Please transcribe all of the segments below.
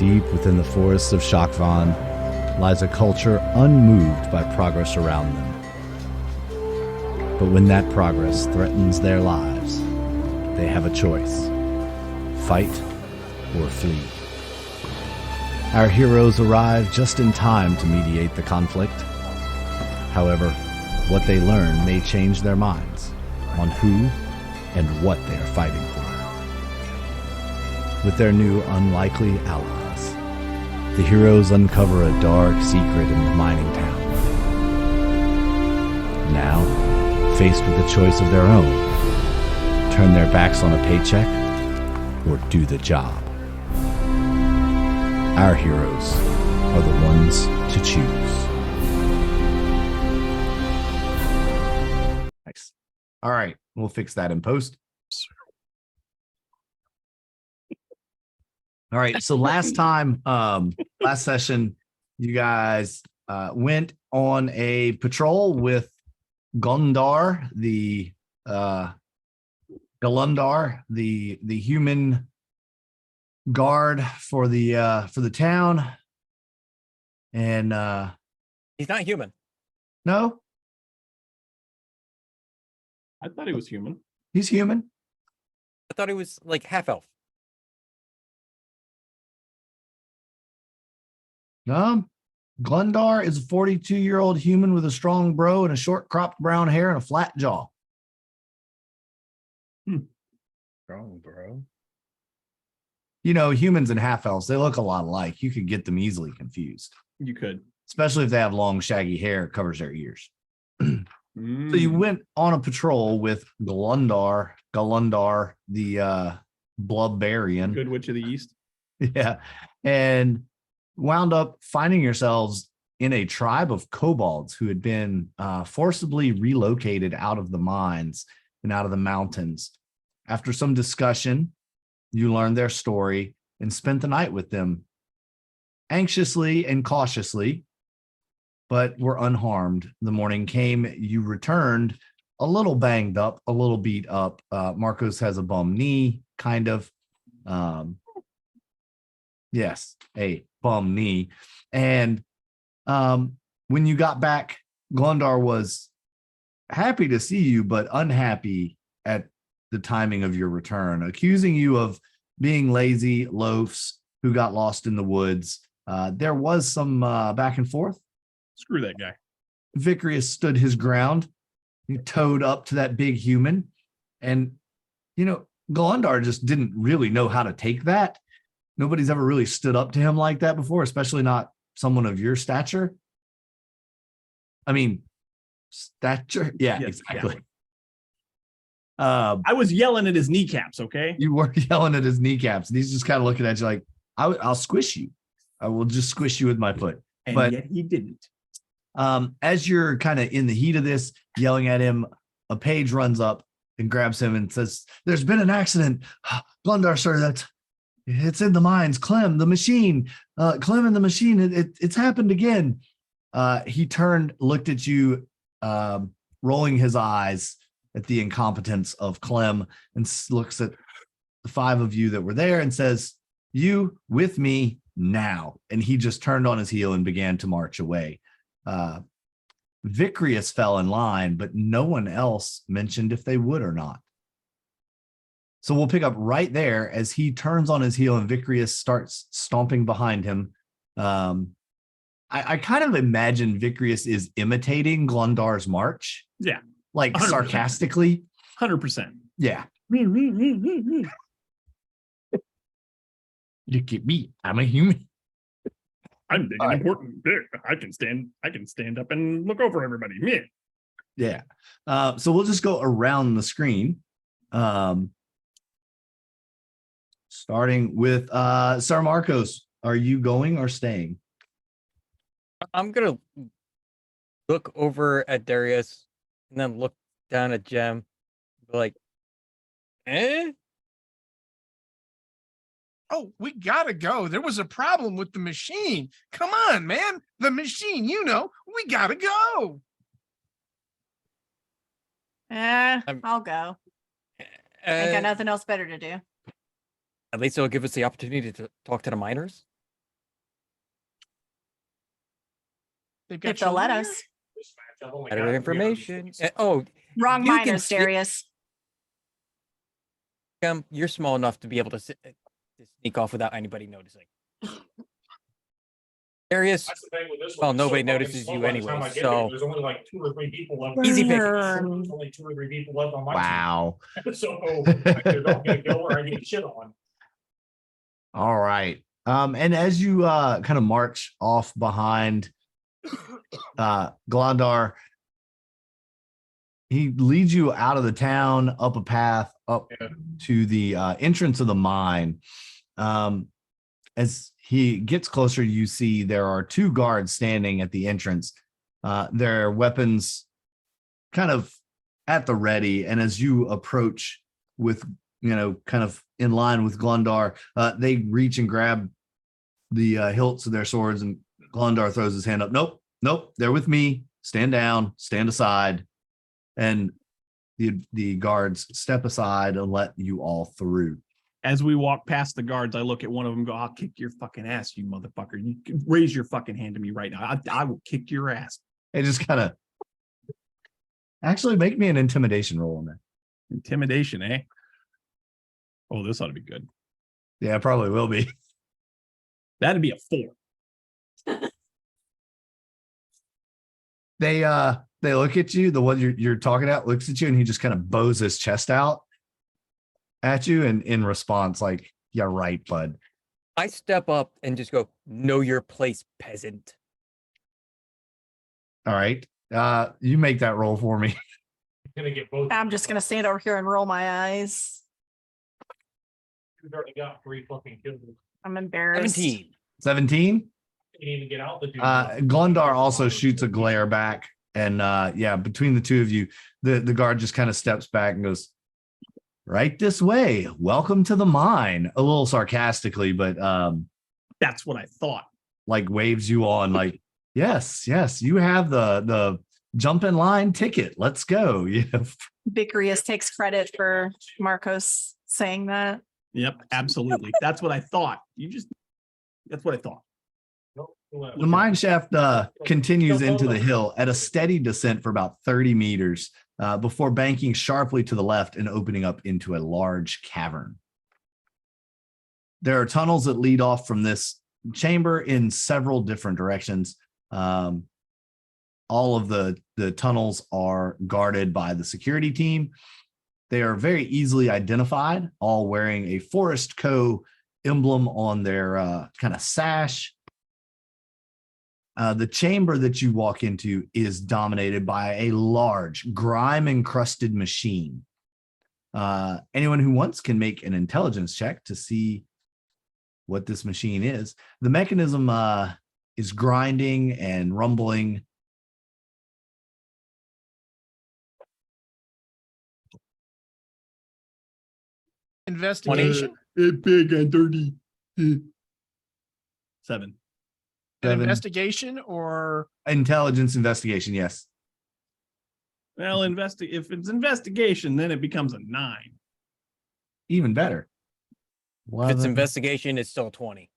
deep within the forests of Shakvan lies a culture unmoved by progress around them. But when that progress threatens their lives, they have a choice: fight or flee. Our heroes arrive just in time to mediate the conflict. However, what they learn may change their minds on who and what they are fighting for. With their new unlikely allies, the heroes uncover a dark secret in the mining town. Now, faced with a choice of their own, turn their backs on a paycheck or do the job. Our heroes are the ones to choose. Nice. All right, we'll fix that in post. All right, so last session, you guys went on a patrol with Galundar, the human guard for the town, and he's not human. No, I thought he was human. He's human. I thought he was like half elf. Glendar is a 42-year-old human with a strong brow and a short cropped brown hair and a flat jaw. Strong, bro. You know, humans and half elves, they look a lot alike. You could get them easily confused. You could. Especially if they have long, shaggy hair that covers their ears. So you went on a patrol with Galundar, the Blubbarian. Good Witch of the East. Yeah. And wound up finding yourselves in a tribe of kobolds who had been forcibly relocated out of the mines and out of the mountains. After some discussion, you learned their story and spent the night with them, anxiously and cautiously, but were unharmed. The morning came, you returned a little banged up, a little beat up. Marcos has a bum knee, kind of. Yes, a bum knee. And when you got back, Glundar was happy to see you, but unhappy at the timing of your return, accusing you of being lazy loafs who got lost in the woods. There was some back and forth. Screw that guy. Vicarius stood his ground. He towed up to that big human. And, you know, Glundar just didn't really know how to take that. Nobody's ever really stood up to him like that before, especially not someone of your stature. I mean, stature? Yeah, yes, exactly. Yeah. I was yelling at his kneecaps, okay? You were yelling at his kneecaps, and he's just kind of looking at you like, I'll squish you. I will just squish you with my foot. And but yet he didn't. As you're kind of in the heat of this, yelling at him, a page runs up and grabs him and says, "There's been an accident. Glundar, sir, it's in the mines. Clem, the machine. Clem and the machine. It's happened again." He turned, looked at you, rolling his eyes at the incompetence of Clem, and looks at the five of you that were there and says, "You with me now." And he just turned on his heel and began to march away. Vicarius fell in line, but no one else mentioned if they would or not. So we'll pick up right there as he turns on his heel and Vicarius starts stomping behind him. I kind of imagine Vicarius is imitating Glundar's march. Yeah. Like 100%. Sarcastically. 100%. Yeah. Look at me. I'm a human. I'm big and important. I can stand up and look over everybody. Yeah. So we'll just go around the screen. Starting with Sir Marcos. Are you going or staying? I'm gonna look over at Darius and then look down at Jem, be like, eh? Oh, we gotta go. There was a problem with the machine. Come on, man. The machine, we gotta go. I'll go. Ain't got nothing else better to do. At least it'll give us the opportunity to talk to the miners. They've got If they'll let children us. Better information. Oh, Wrong You can minors, sit- Darius. you're small enough to be able to sneak off without anybody noticing. Darius, That's the thing with this well, one. It's nobody so fucking notices slow you by the anyway, time I get so- there, there's only like 2 or 3 people left. Easy pickings. Burn. There's only 2 or 3 people left on my Wow. team. So I either don't get a go or I get shit on. All right. And as you kind of march off behind Glondar, he leads you out of the town, up a path, up Yeah. to the entrance of the mine. As he gets closer, you see there are 2 guards standing at the entrance. Their weapons kind of at the ready. And as you approach with, kind of in line with Glondar, they reach and grab the hilts of their swords, and Glondar throws his hand up. Nope, they're with me. Stand down, stand aside. And the guards step aside and let you all through. As we walk past the guards, I look at one of them and go, I'll kick your fucking ass, you motherfucker. You can raise your fucking hand to me right now. I will kick your ass. They just kind of actually make me an intimidation roll on that. Intimidation, eh? Oh, this ought to be good. Yeah, it probably will be. That'd be a 4. They look at you, the one you're talking at looks at you, and he just kind of bows his chest out at you, and in response, like, yeah, right, bud. I step up and just go, know your place, peasant. All right. You make that roll for me. Gonna get both. I'm just gonna stand over here and roll my eyes. You've already got 3 fucking kills. I'm embarrassed. 17. 17. You need to get out the dude. Glondar also shoots a glare back, and between the 2 of you, the guard just kind of steps back and goes, right this way. Welcome to the mine. A little sarcastically, but That's what I thought. like waves you on, like, yes, you have the jump in line ticket. Let's go. Yeah. Vicarius takes credit for Marcos saying that. Yep, absolutely. That's what I thought. That's what I thought. The mine shaft continues into the hill at a steady descent for about 30 meters before banking sharply to the left and opening up into a large cavern. There are tunnels that lead off from this chamber in several different directions. All of the tunnels are guarded by the security team. They are very easily identified, all wearing a Forest Co. emblem on their kind of sash. The chamber that you walk into is dominated by a large, grime-encrusted machine. Anyone who wants can make an intelligence check to see what this machine is. The mechanism is grinding and rumbling. Investigation. Big and dirty. 7. An 7. investigation or Intelligence investigation, yes. Well, if it's investigation, then it becomes a 9. Even better. If it's investigation, it's still 20.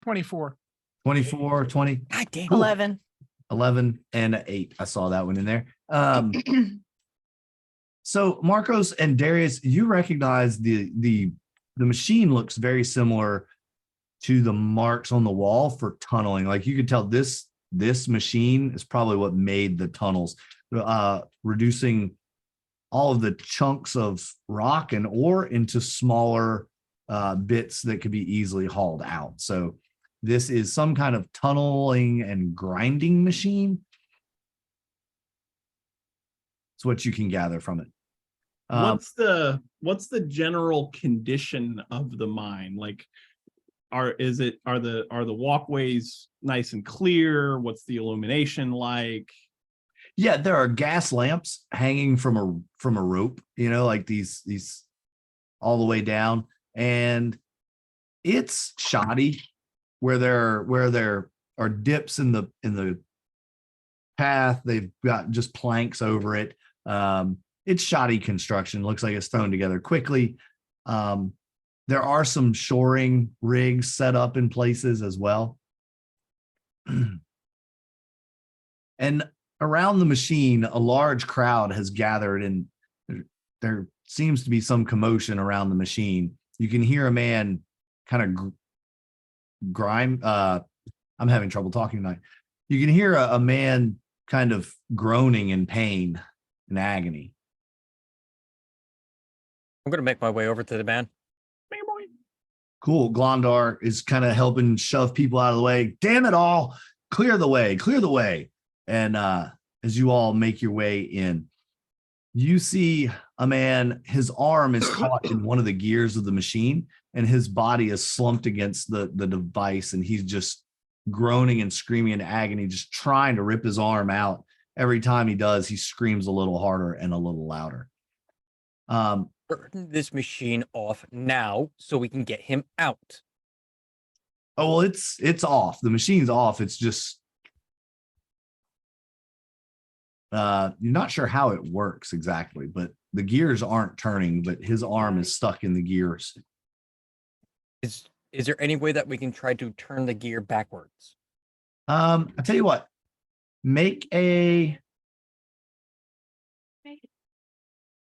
24. 24, 20. God damn. 11. 11 and an 8. I saw that one in there. So Marcos and Darius, you recognize the machine looks very similar to the marks on the wall for tunneling. Like you could tell this machine is probably what made the tunnels, reducing all of the chunks of rock and ore into smaller bits that could be easily hauled out. So this is some kind of tunneling and grinding machine. It's what you can gather from it. What's the general condition of the mine? Like, are the walkways nice and clear? What's the illumination like? Yeah, there are gas lamps hanging from a rope, like these all the way down, and it's shoddy where there are dips in the path. They've got just planks over it. It's shoddy construction. Looks like it's thrown together quickly. There are some shoring rigs set up in places as well. And around the machine, a large crowd has gathered, and there seems to be some commotion around the machine. You can hear a man kind of grime. I'm having trouble talking tonight. You can hear a man kind of groaning in pain and agony. I'm gonna make my way over to the man. Cool. Glondar is kind of helping shove people out of the way. Damn it all. Clear the way. Clear the way. And as you all make your way in, you see a man, his arm is caught in one of the gears of the machine, and his body is slumped against the device, and he's just groaning and screaming in agony, just trying to rip his arm out. Every time he does, he screams a little harder and a little louder. Turn this machine off now so we can get him out. Oh, well, it's off. The machine's off. It's just you're not sure how it works exactly, but the gears aren't turning, but his arm is stuck in the gears. Is there any way that we can try to turn the gear backwards? I'll tell you what,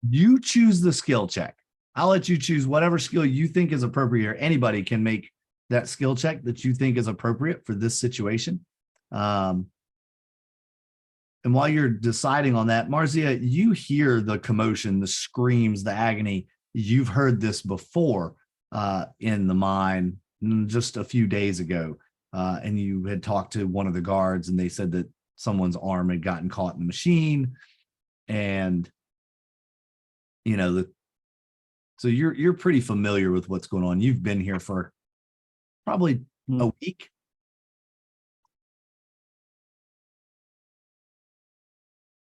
you choose the skill check. I'll let you choose whatever skill you think is appropriate, or anybody can make that skill check that you think is appropriate for this situation. And while you're deciding on that, Marzia, you hear the commotion, the screams, the agony. You've heard this before in the mine just a few days ago. And you had talked to one of the guards, and they said that someone's arm had gotten caught in the machine. And, you know, so you're pretty familiar with what's going on. You've been here for probably a week.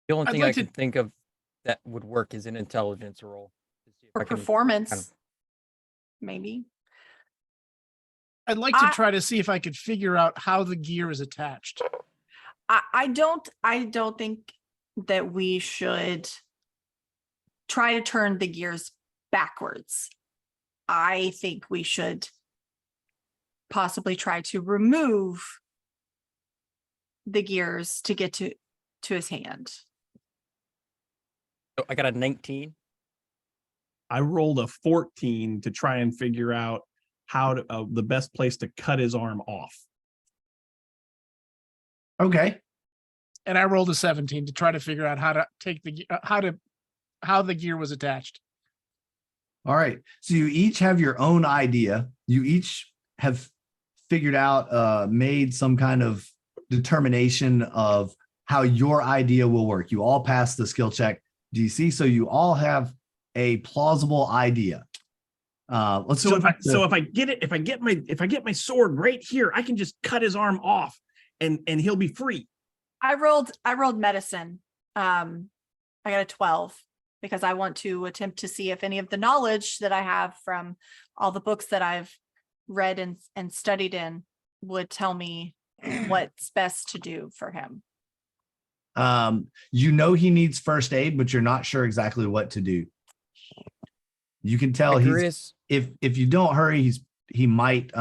The only I'd thing like I to- can think of that would work is an intelligence roll. To see if Or I can performance, kind of- maybe. I'd like to I- try to see if I could figure out how the gear is attached. I don't think that we should try to turn the gears backwards. I think we should possibly try to remove the gears to get to his hand. So I got a 19. I rolled a 14 to try and figure out how to the best place to cut his arm off. Okay. And I rolled a 17 to try to figure out how to take the how the gear was attached. All right. So you each have your own idea. You each have figured out, made some kind of determination of how your idea will work. You all passed the skill check DC, so you all have a plausible idea. Let's So jump back to- if I get my sword right here, I can just cut his arm off and he'll be free. I rolled medicine. I got a 12 because I want to attempt to see if any of the knowledge that I have from all the books that I've read and studied in would tell me what's best to do for him. You know he needs first aid, but you're not sure exactly what to do. You can tell Agrius, if you don't hurry, he might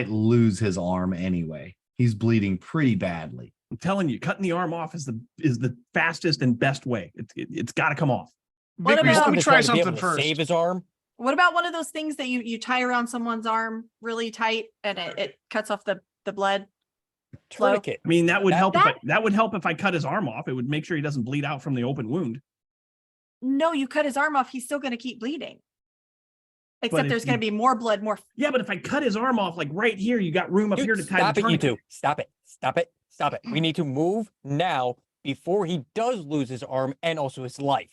lose his arm anyway. He's bleeding pretty badly. I'm telling you, cutting the arm off is the fastest and best way. It's got to come off. What Victor, about- let me to try to be able something to first. Save his arm. What about one of those things that you tie around someone's arm really tight and it cuts off the blood flow? Tourniquet. I mean, that would help. That- That would help if I cut his arm off. It would make sure he doesn't bleed out from the open wound. No, you cut his arm off, he's still going to keep bleeding. Except if there's going to be more blood, more. Yeah, but if I cut his arm off, like right here, you got room up Dude, here to tie stop the it, you tourniquet. two. Stop it. Stop it. Stop it. We need to move now before he does lose his arm and also his life.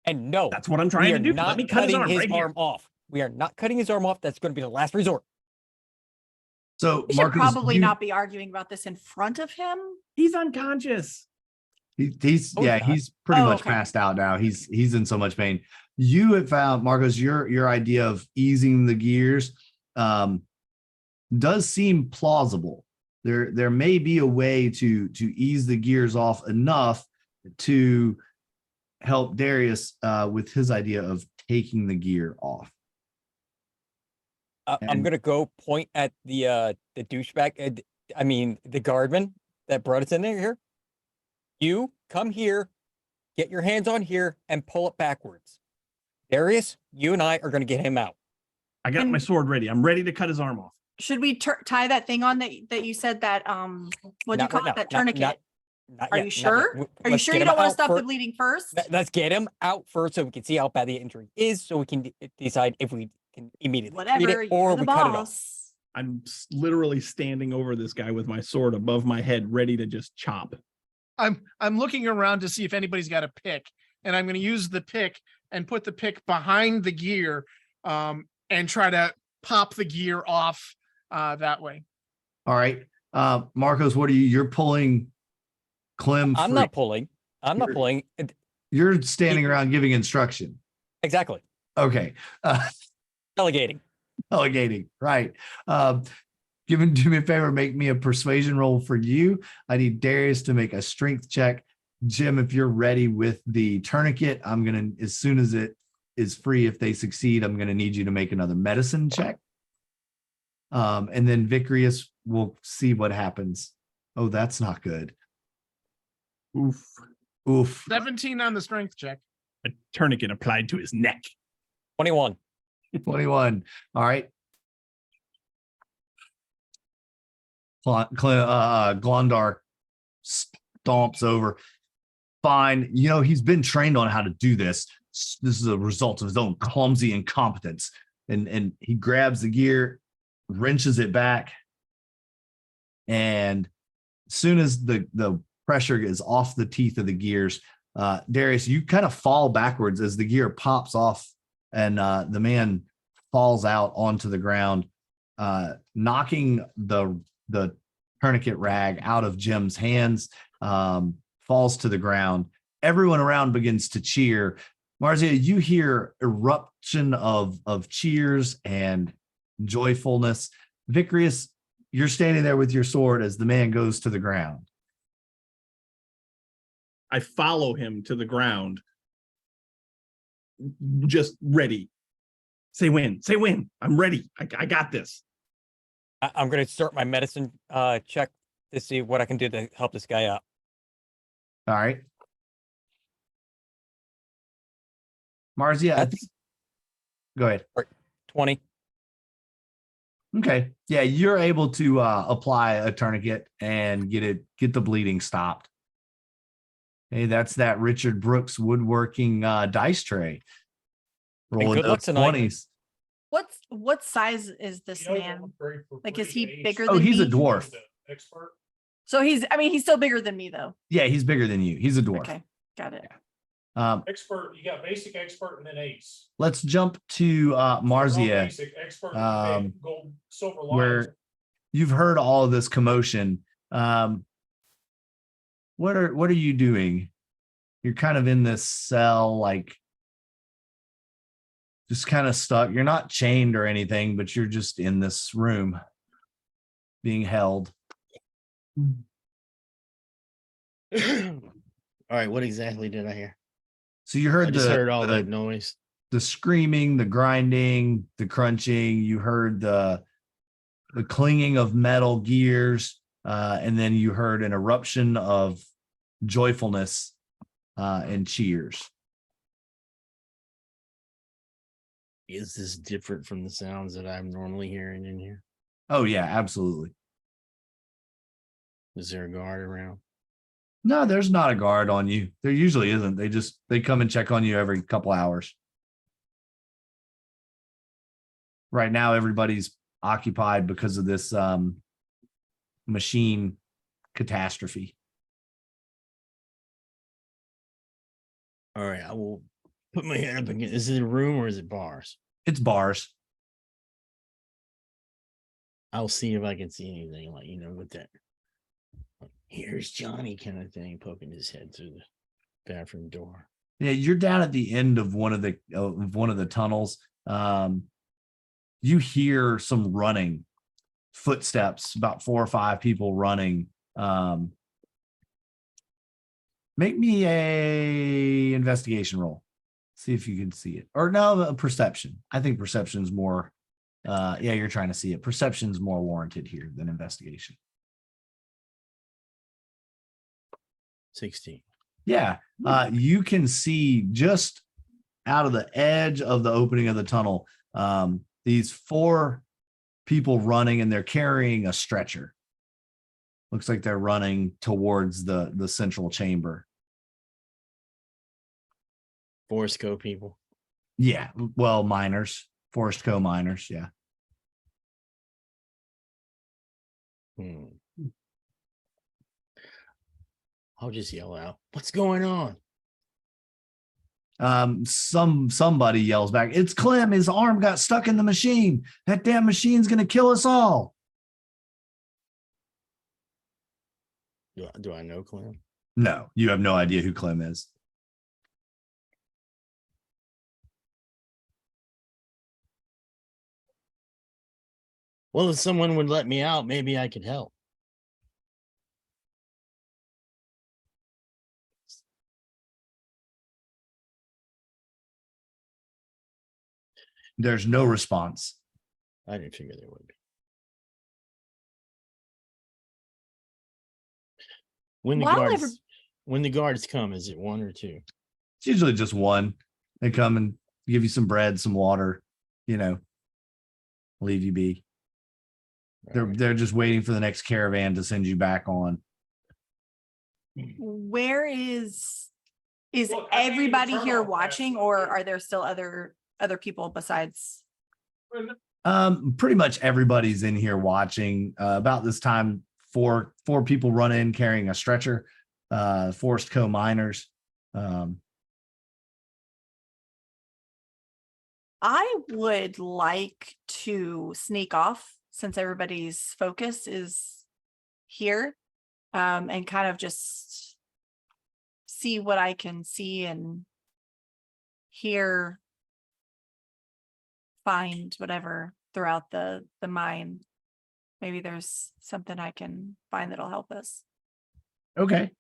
And no, That's what I'm we trying are to do. not Let me cut his cutting arm his right here. arm off. We are not cutting his arm off. That's going to be the last resort. So We should Marcus, probably you- not be arguing about this in front of him. He's unconscious. He's Oh, yeah, he's not. he's pretty Oh, much okay. passed out now. He's in so much pain. You have found, Marcos, your idea of easing the gears does seem plausible. There may be a way to ease the gears off enough to help Darius with his idea of taking the gear off. I'm And- gonna go point at the douchebag. I mean, the guardman that brought us in here. You come here, get your hands on here, and pull it backwards. Darius, you and I are gonna get him out. I got my sword ready. I'm ready to cut his arm off. Should we tie that thing on that you said that what do you Not call right it, that now, tourniquet? Not Are yet, you not yet. sure? Are you Let's sure get you him don't want to out stop the fir- bleeding first? Let's get him out first so we can see how bad the injury is, so we can decide if we can immediately treat Whatever, it or you're the we cut it off. boss. I'm literally standing over this guy with my sword above my head, ready to just chop. I'm looking around to see if anybody's got a pick, and I'm going to use the pick and put the pick behind the gear, and try to pop the gear off that way. All right. Marcos, what are you? You're pulling Clem. I'm free. not pulling. I'm not You're- pulling. You're standing around giving instruction. Exactly. Okay. Delegating. Delegating. Right. Do me a favor, make me a persuasion roll for you. I need Darius to make a strength check. Jim, if you're ready with the tourniquet, I'm going to, as soon as it is free, if they succeed, I'm going to need you to make another medicine check. And then Vicarious, we'll see what happens. Oh, that's not good. Oof. Oof. 17 on the strength check. A tourniquet applied to his neck. 21. 21. All right. Glondar stomps over. Fine. You know, he's been trained on how to do this. This is a result of his own clumsy incompetence. And he grabs the gear, wrenches it back. And as soon as the pressure is off the teeth of the gears, Darius, you kind of fall backwards as the gear pops off and the man falls out onto the ground, knocking the tourniquet rag out of Jim's hands, falls to the ground. Everyone around begins to cheer. Marzia, you hear eruption of cheers and joyfulness. Vicarious, you're standing there with your sword as the man goes to the ground. I follow him to the ground, just ready. Say when. Say when. I'm ready. I got this. I'm going to start my medicine check to see what I can do to help this guy out. All right. Marzia, That's go ahead. 20. Okay. Yeah, you're able to apply a tourniquet and get the bleeding stopped. Hey, that's that Richard Brooks woodworking dice tray. Rolling good luck those tonight. 20s. What size is this man? Like, is he bigger Oh, than he's me? a dwarf. So he's still bigger than me though. Yeah, he's bigger than you. He's a dwarf. Okay, got it. Expert, you got basic, expert, and then ace. Let's jump to Marzia, Basic, expert, um, gold, silver, lions. where you've heard all of this commotion. What are you doing? You're kind of in this cell, like just kind of stuck. You're not chained or anything, but you're just in this room being held. All right, what exactly did I hear? So you I heard just heard all that noise. the screaming, the grinding, the crunching. You heard the clinging of metal gears, and then you heard an eruption of joyfulness and cheers. Is this different from the sounds that I'm normally hearing in here? Oh yeah, absolutely. Is there a guard around? No, there's not a guard on you. There usually isn't. They come and check on you every couple hours. Right now, everybody's occupied because of this machine catastrophe. All right, I will put my head up again. Is it a room or is it bars? It's bars. I'll see if I can see anything, like, with that. Here's Johnny kind of thing, poking his head through the bathroom door. Yeah, you're down at the end of one of the tunnels. You hear some running footsteps, about 4 or 5 people running. Make me a investigation roll. See if you can see it. Or no, perception. I think perception's more. Yeah, you're trying to see it. Perception's more warranted here than investigation. 16. Yeah, you can see just out of the edge of the opening of the tunnel, these 4 people running, and they're carrying a stretcher. Looks like they're running towards the central chamber. Forest Co people. Yeah, well, miners, Forest Co miners. Yeah. I'll just yell out, "What's going on?" Somebody yells back, "It's Clem. His arm got stuck in the machine. That damn machine's gonna kill us all." Do I know Clem? No, you have no idea who Clem is. Well, if someone would let me out, maybe I could help. There's no response. I didn't figure there would be. When the While guards come, is it 1 or 2? It's usually just one. They come and give you some bread, some water, leave you be. They're just waiting for the next caravan to send you back on. Where is Look, I can't even everybody turn here off that watching, stuff or here. are there still other people besides? Pretty much everybody's in here watching. About this time, four people run in carrying a stretcher. Forest Co miners. I would like to sneak off since everybody's focus is here, and kind of just see what I can see and hear, find whatever throughout the mine. Maybe there's something I can find that'll help us. Okay.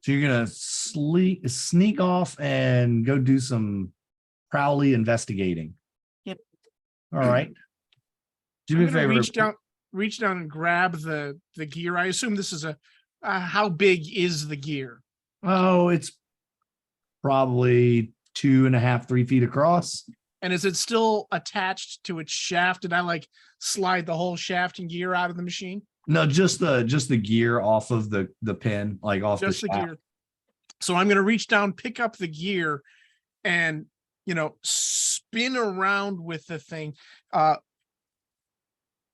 So you're gonna sneak off and go do some prowly investigating. Yep. All right. Do I'm me a gonna favor. reach down and grab the gear. I assume this is how big is the gear? Oh, it's probably 2.5, 3 feet across. And is it still attached to its shaft? Did I slide the whole shaft and gear out of the machine? No, just the gear off of the pin, like off Just the the shaft. gear. So I'm going to reach down, pick up the gear, and spin around with the thing,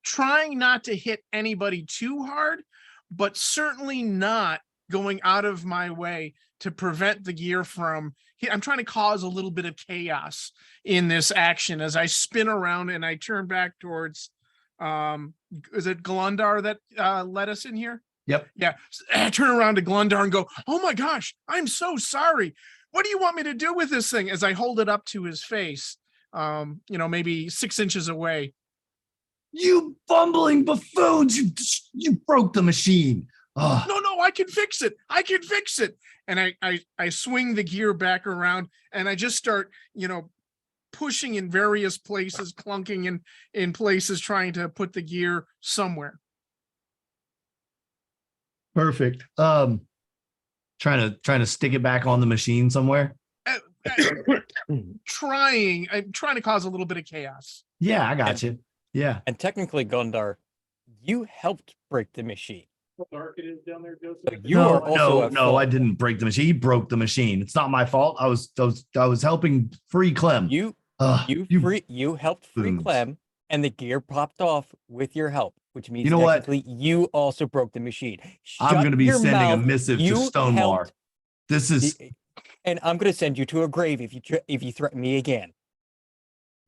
trying not to hit anybody too hard, but certainly not going out of my way to prevent the gear from I'm trying to cause a little bit of chaos in this action as I spin around and I turn back towards is it Glundar that led us in here? Yep. Yeah. I turn around to Glundar and go, "Oh my gosh, I'm so sorry. What do you want me to do with this thing?" As I hold it up to his face, maybe 6 inches away. You bumbling buffoons! You broke the machine. Oh. No, I can fix it. I can fix it. And I swing the gear back around and I just start, pushing in various places, clunking in places, trying to put the gear somewhere. Perfect. Trying to stick it back on the machine somewhere. I'm trying to cause a little bit of chaos. Yeah, I got you. Yeah. And technically, Gundar, you helped break the machine. How dark it is down there, Joseph? But you are also at no, fault. I didn't break the machine. He broke the machine. It's not my fault. I was helping free Clem. You helped free booms. Clem, and the gear popped off with your help, which means You know what? technically you also broke the machine. I'm going to be Shut your sending a mouth. missive to You Stonemar. helped- This is. And I'm going to send you to a grave if you threaten me again.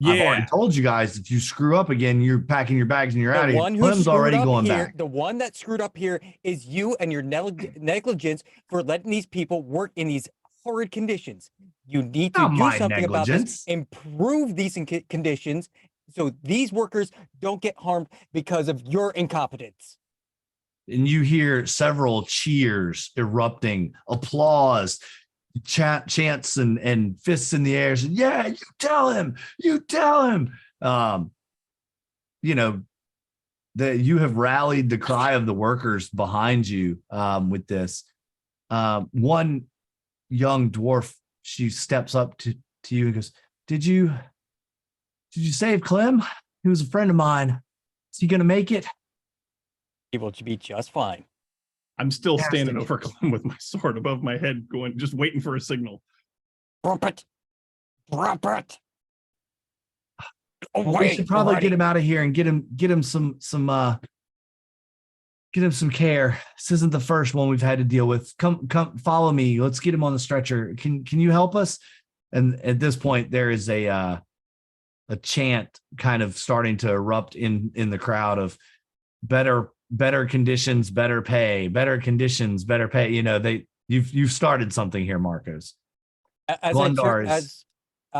I've already told you guys, if you screw up again, you're packing your bags and you're out of The here. one who Clem's screwed already up going here, back. the one that screwed up here is you and your negligence for letting these people work in these horrid conditions. You need to Not do my something about negligence. this, improve these conditions so these workers don't get harmed because of your incompetence. And you hear several cheers erupting, applause. chants and fists in the air. Said, yeah, you tell him. You know, that you have rallied the cry of the workers behind you with this. One young dwarf, she steps up to you and goes, Did you save Clem? He was a friend of mine. Is he gonna make it? He will be just fine. I'm still Yes, standing it- over Clem with my sword above my head, going, just waiting for a signal. Drop it. Drop it. Well, we should probably get him out of here and get him some care. This isn't the first one we've had to deal with. Come follow me. Let's get him on the stretcher. Can you help us? And at this point, there is a chant kind of starting to erupt in the crowd of better conditions, better pay, better conditions, better pay. You know, you've started something here, Marcos. As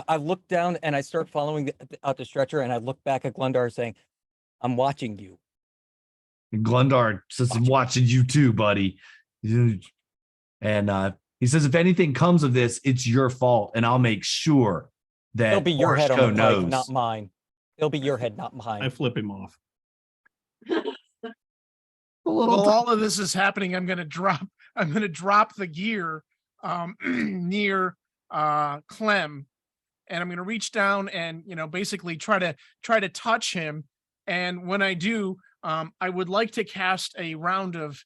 I look down and I start following out the stretcher, and I look back at Glundar saying, I'm watching you. Glundar says, I'm watching you too, buddy. And he says, if anything comes of this, it's your fault. And I'll make sure that It'll be your head on Orshko the pike, knows. not mine. It'll be your head, not mine. I flip him off. While all of this is happening, I'm gonna drop the gear near Clem, and I'm gonna reach down and basically try to touch him. And when I do, I would like to cast a round of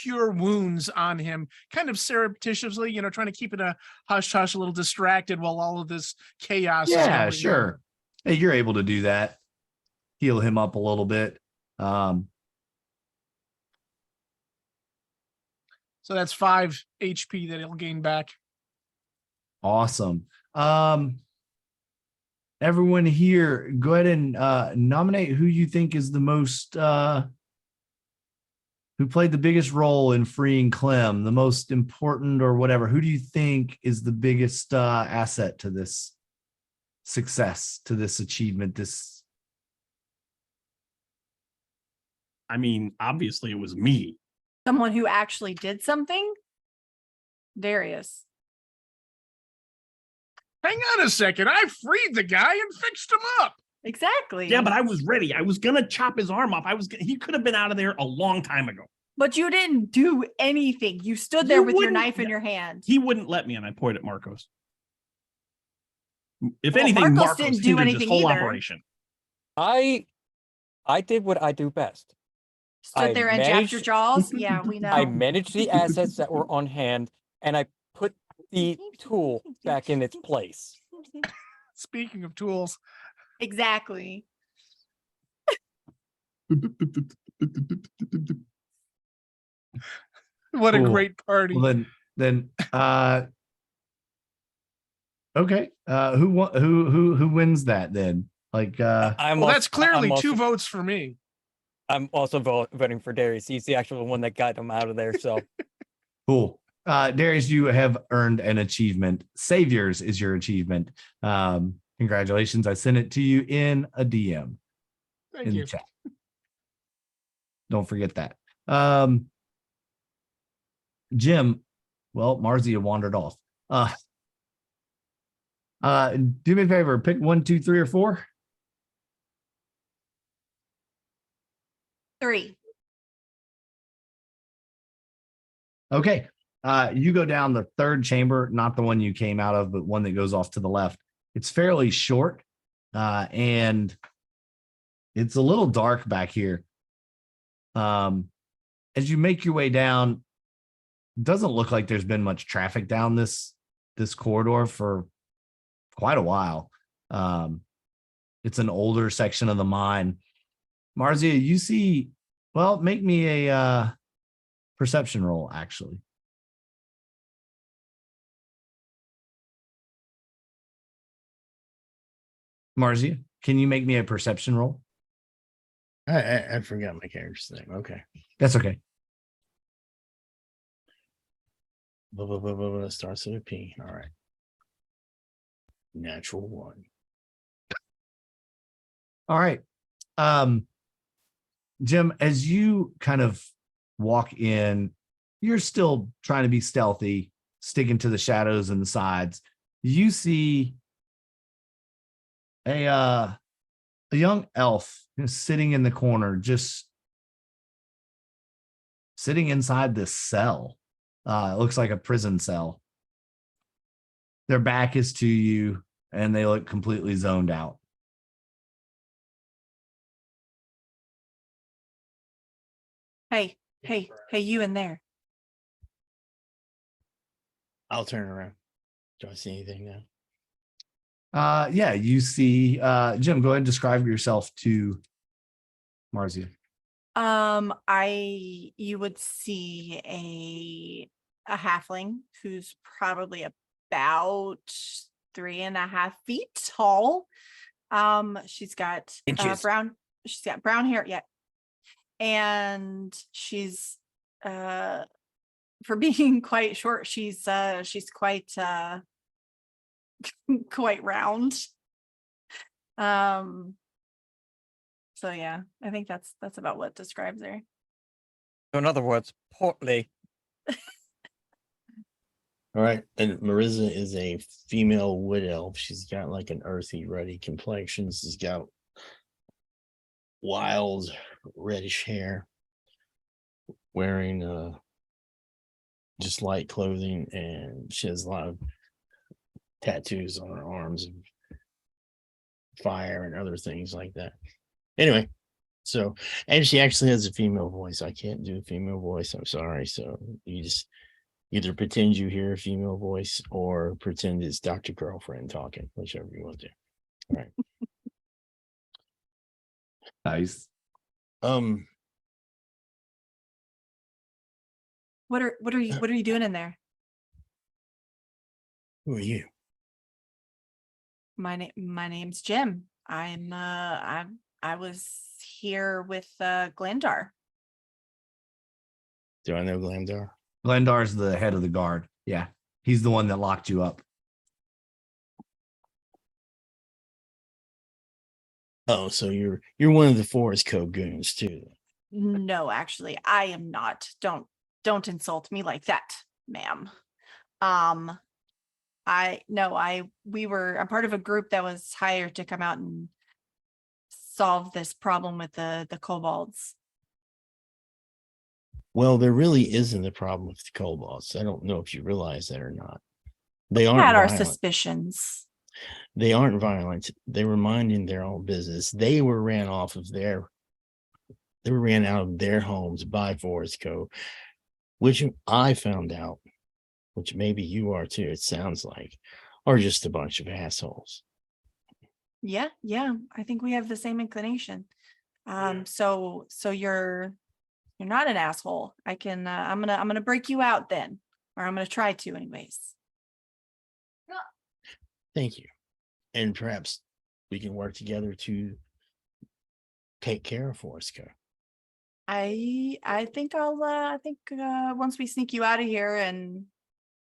cure wounds on him, kind of surreptitiously, trying to keep it a hush hush, a little distracted while all of this chaos is Yeah, going sure. on. Hey, you're able to do that. Heal him up a little bit. So that's 5 HP that he'll gain back. Awesome. Everyone here, go ahead and nominate who you think is the most who played the biggest role in freeing Clem, the most important or whatever. Who do you think is the biggest asset to this success, to this achievement, I mean, obviously it was me. Someone who actually did something? Darius. Hang on a second. I freed the guy and fixed him up. Exactly. Yeah, but I was ready. I was gonna chop his arm off. He could have been out of there a long time ago. But you didn't do anything. You stood there You with your wouldn't- knife in your hand. He wouldn't let me, and I pointed at Marcos. If Well, anything, Marcos Marcos didn't do hindered this anything whole either. operation. I did what I do best. Stood I there and jabbed your managed- jaws. Yeah, we know. I managed the assets that were on hand, and I put the tool back in its place. Speaking of tools, Exactly. what a Cool. great party. Well, then okay. Who wins that then? Like I'm Well, also- that's clearly I'm 2 also- votes for me. I'm also voting for Darius. He's the actual one that got him out of there. So cool. Darius, you have earned an achievement. Saviors is your achievement. Congratulations. I sent it to you in a DM Thank in you. the chat. Don't forget that. Jim, well, Marzia wandered off. Do me a favor, pick 1, 2, 3, or 4. 3. Okay. You go down the third chamber, not the one you came out of, but one that goes off to the left. It's fairly short, and it's a little dark back here. As you make your way down, it doesn't look like there's been much traffic down this corridor for quite a while. It's an older section of the mine. Marzia, you see, well, make me a perception roll, actually. Marzia, can you make me a perception roll? I forgot my character's name. Okay. That's okay. Starts with a P. All right. Natural 1. All right. Jim, as you kind of walk in, you're still trying to be stealthy. sticking to the shadows and the sides. You see a young elf sitting in the corner, just sitting inside this cell. It looks like a prison cell. Their back is to you, and they look completely zoned out. Hey, you in there. I'll turn around. Do I see anything now? Yeah, you see, Jim, go ahead and describe yourself to Marzia. You would see a halfling who's probably about 3.5 feet tall. She's got Inches. she's got brown hair, yeah. And she's for being quite short, she's quite quite round. So yeah, I think that's about what describes her. So in other words, portly. All right. And Marissa is a female wood elf. She's got like an earthy, ruddy complexion. She's got wild reddish hair, wearing just light clothing, and she has a lot of tattoos on her arms of fire and other things like that. Anyway, so, and she actually has a female voice. I can't do a female voice. I'm sorry. So you just either pretend you hear a female voice or pretend it's Dr. Girlfriend talking, whichever you want to do. All right. Nice. What are you doing in there? Who are you? My name's Jim. I was here with Glandar. Do I know Glamdar? Glendar's the head of the guard. Yeah, he's the one that locked you up. Oh, so you're one of the Forest Cove goons too. No, actually, I am not. Don't insult me like that, ma'am. I'm part of a group that was hired to come out and solve this problem with the kobolds. Well, there really isn't a problem with the kobolds. I don't know if you realize that or not. They We aren't had our violent. suspicions. They aren't violent. They were minding their own business. They were ran out of their homes by Forest Cove, which I found out, which maybe you are too, it sounds like, are just a bunch of assholes. Yeah, I think we have the same inclination. Yeah. So you're not an asshole. I'm gonna break you out then, or I'm gonna try to anyways. Thank you. And perhaps we can work together to take care of Forest Cove. I think once we sneak you out of here and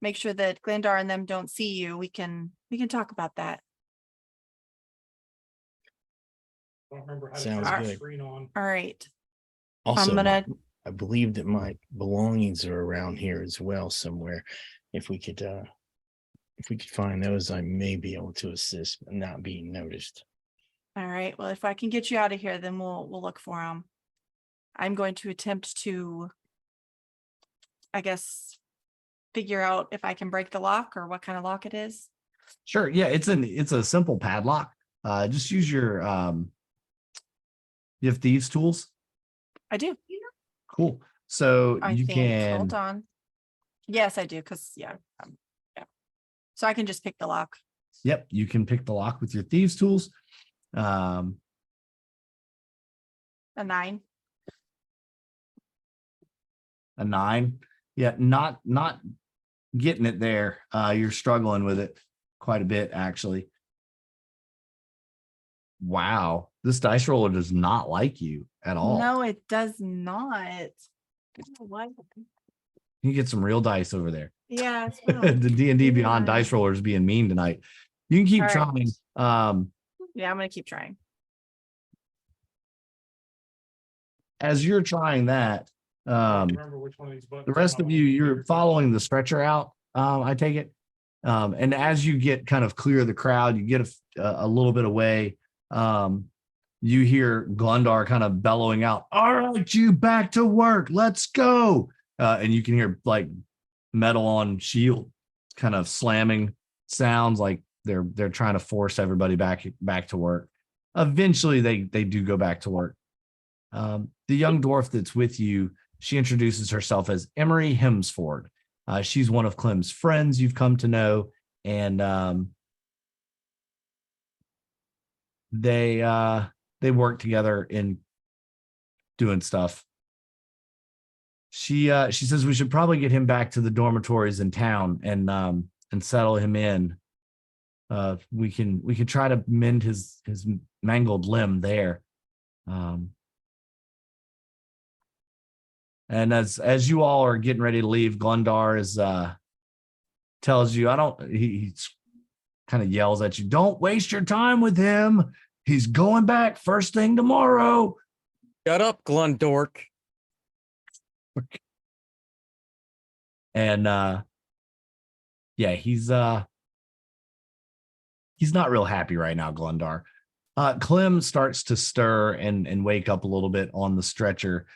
make sure that Glandar and them don't see you, we can talk about that. I don't remember how Sounds to turn the good. screen on. All right. Also, I'm I believe that my belongings are around here as well somewhere. If we could find those, I may be able to assist not being noticed. All right. Well, if I can get you out of here, then we'll look for them. I'm going to attempt to, I guess, figure out if I can break the lock or what kind of lock it is. Sure. Yeah, it's a simple padlock. Just use your you have thieves tools. I do. Cool. So I you think. can Hold on. Yes, I do. Because yeah. So I can just pick the lock. Yep, you can pick the lock with your thieves tools. A 9. A 9. Yeah, not getting it there. You're struggling with it quite a bit, actually. Wow, this dice roller does not like you at all. No, it does not. What? You get some real dice over there. Yeah. The D&D Beyond dice rollers being mean tonight. You can keep All right. trying. Yeah, I'm gonna keep trying. As you're trying that, I can't remember which one of these buttons the rest on of my you, computer you're touches. following the stretcher out. I take it. And as you get kind of clear of the crowd, you get a little bit away. You hear Glundar kind of bellowing out, "All right, you back to work. Let's go." And you can hear like metal on shield kind of slamming sounds like they're trying to force everybody back to work. Eventually they do go back to work. The young dwarf that's with you, she introduces herself as Emery Hemsford. She's one of Clem's friends you've come to know, and they work together in doing stuff. She says we should probably get him back to the dormitories in town and settle him in. We can try to mend his mangled limb there. And as you all are getting ready to leave, Glundar tells you, he kind of yells at you, "Don't waste your time with him. He's going back first thing tomorrow." Shut up, Glundork. And yeah, he's not real happy right now, Glundar. Clem starts to stir and wake up a little bit on the stretcher.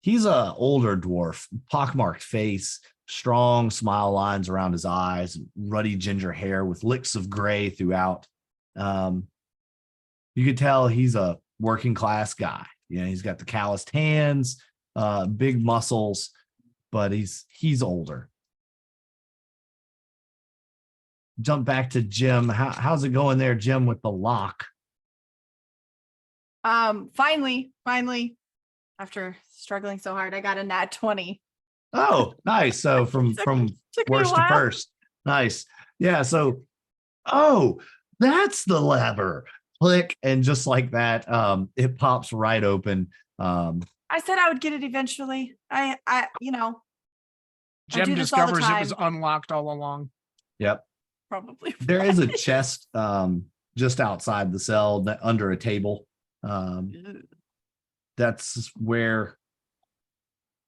He's a older dwarf, pockmarked face, strong smile lines around his eyes, ruddy ginger hair with licks of gray throughout. You could tell he's a working class guy. You know, he's got the calloused hands, big muscles, but he's older. Jump back to Jim. How's it going there, Jim, with the lock? Finally, after struggling so hard, I got a nat 20. Oh, nice. So from Took me a worst to while. first. Nice. Yeah. So, oh, that's the lever. Click, and just like that, it pops right open. I said I would get it eventually. I I Jem do this all the discovers it was time. unlocked all along. Yep. Probably. There is a chest just outside the cell under a table. That's where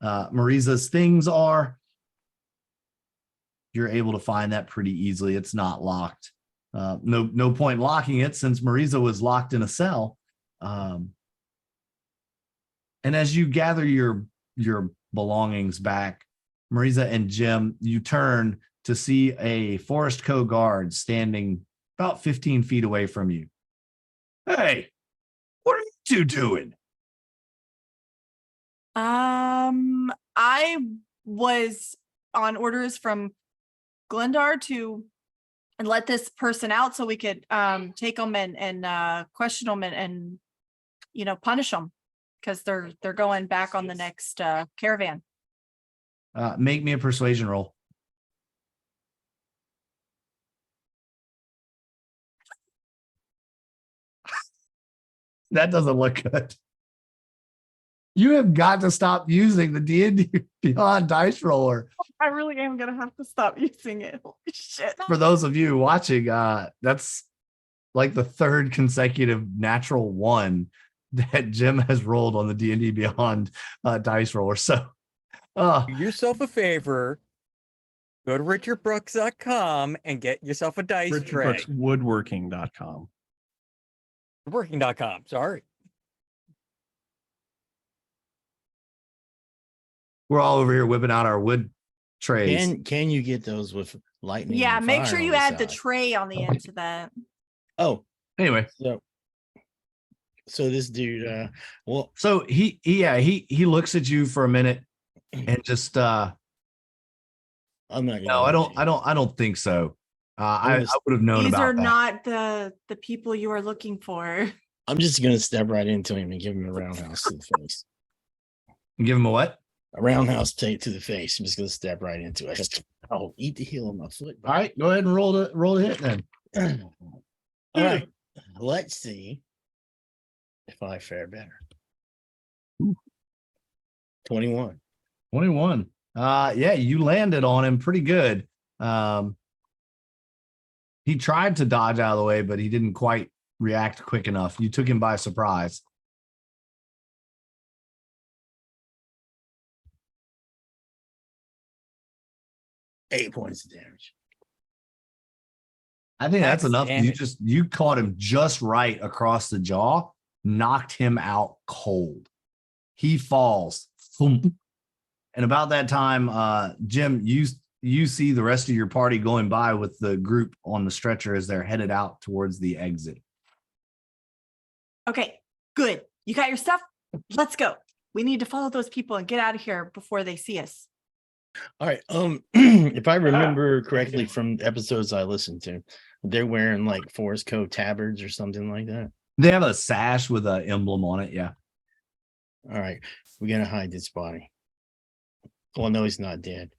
Marisa's things are. You're able to find that pretty easily. It's not locked. No point locking it since Marisa was locked in a cell. And as you gather your belongings back, Marisa and Jim, you turn to see a Forest Co guard standing about 15 feet away from you. "Hey, what are you two doing?" I was on orders from Glendar to let this person out so we could take them and question them and punish them because they're going back on the next caravan. Make me a persuasion roll. That doesn't look good. You have got to stop using the D&D Beyond dice roller. I really am gonna have to stop using it. Holy shit. For those of you watching, that's like the third consecutive natural one that Jim has rolled on the D&D Beyond dice roller. So Do yourself a favor. Go to richardbrooks.com and get yourself a dice tray. RichardBrooksWoodworking.com. Woodworking.com. Sorry. we're all over here whipping out our wood trays. Can you get those with lightning? Yeah, and make fire sure on you the add the side? tray on the end to that. Oh, Anyway, so this dude, well, so he looks at you for a minute and just I'm not. no, I don't think so. I would have known These about are that. not the people you are looking for. I'm just gonna step right into him and give him a roundhouse to the face. Give him a what? A roundhouse take to the face. I'm just gonna step right into it. Oh, eat the heel of my foot. All right, go ahead and roll the hit then. All right, let's see if I fare better. 21. 21. Yeah, you landed on him pretty good. He tried to dodge out of the way, but he didn't quite react quick enough. You took him by surprise. 8 points of damage. I think that's Max enough. damage. You caught him just right across the jaw, knocked him out cold. He falls. Thump. And about that time, Jim, you see the rest of your party going by with the group on the stretcher as they're headed out towards the exit. Okay, good. You got your stuff? Let's go. We need to follow those people and get out of here before they see us. All right. If I remember correctly from episodes I listened to, they're wearing like Forest Cove tabards or something like that. They have a sash with an emblem on it. Yeah. All right. We got to hide this body. Well, no, he's not dead.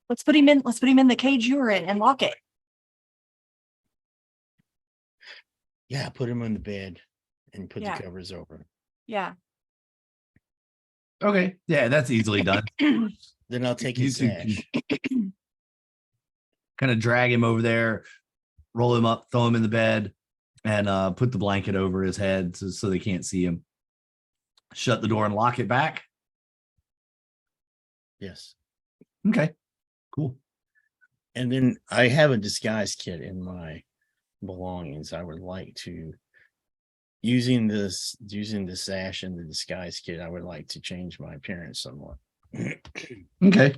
Let's put him in the cage you were in and lock it. Yeah, put him on the bed and put Yeah. the covers over. Yeah. Okay. Yeah, that's easily done. Then I'll take You his two sash. Kind of drag him over there, roll him up, throw him in the bed, and put the blanket over his head so they can't see him. Shut the door and lock it back. Yes. Okay. Cool. And then I have a disguise kit in my belongings. I would like to, using the sash and the disguise kit, I would like to change my appearance somewhat. Okay.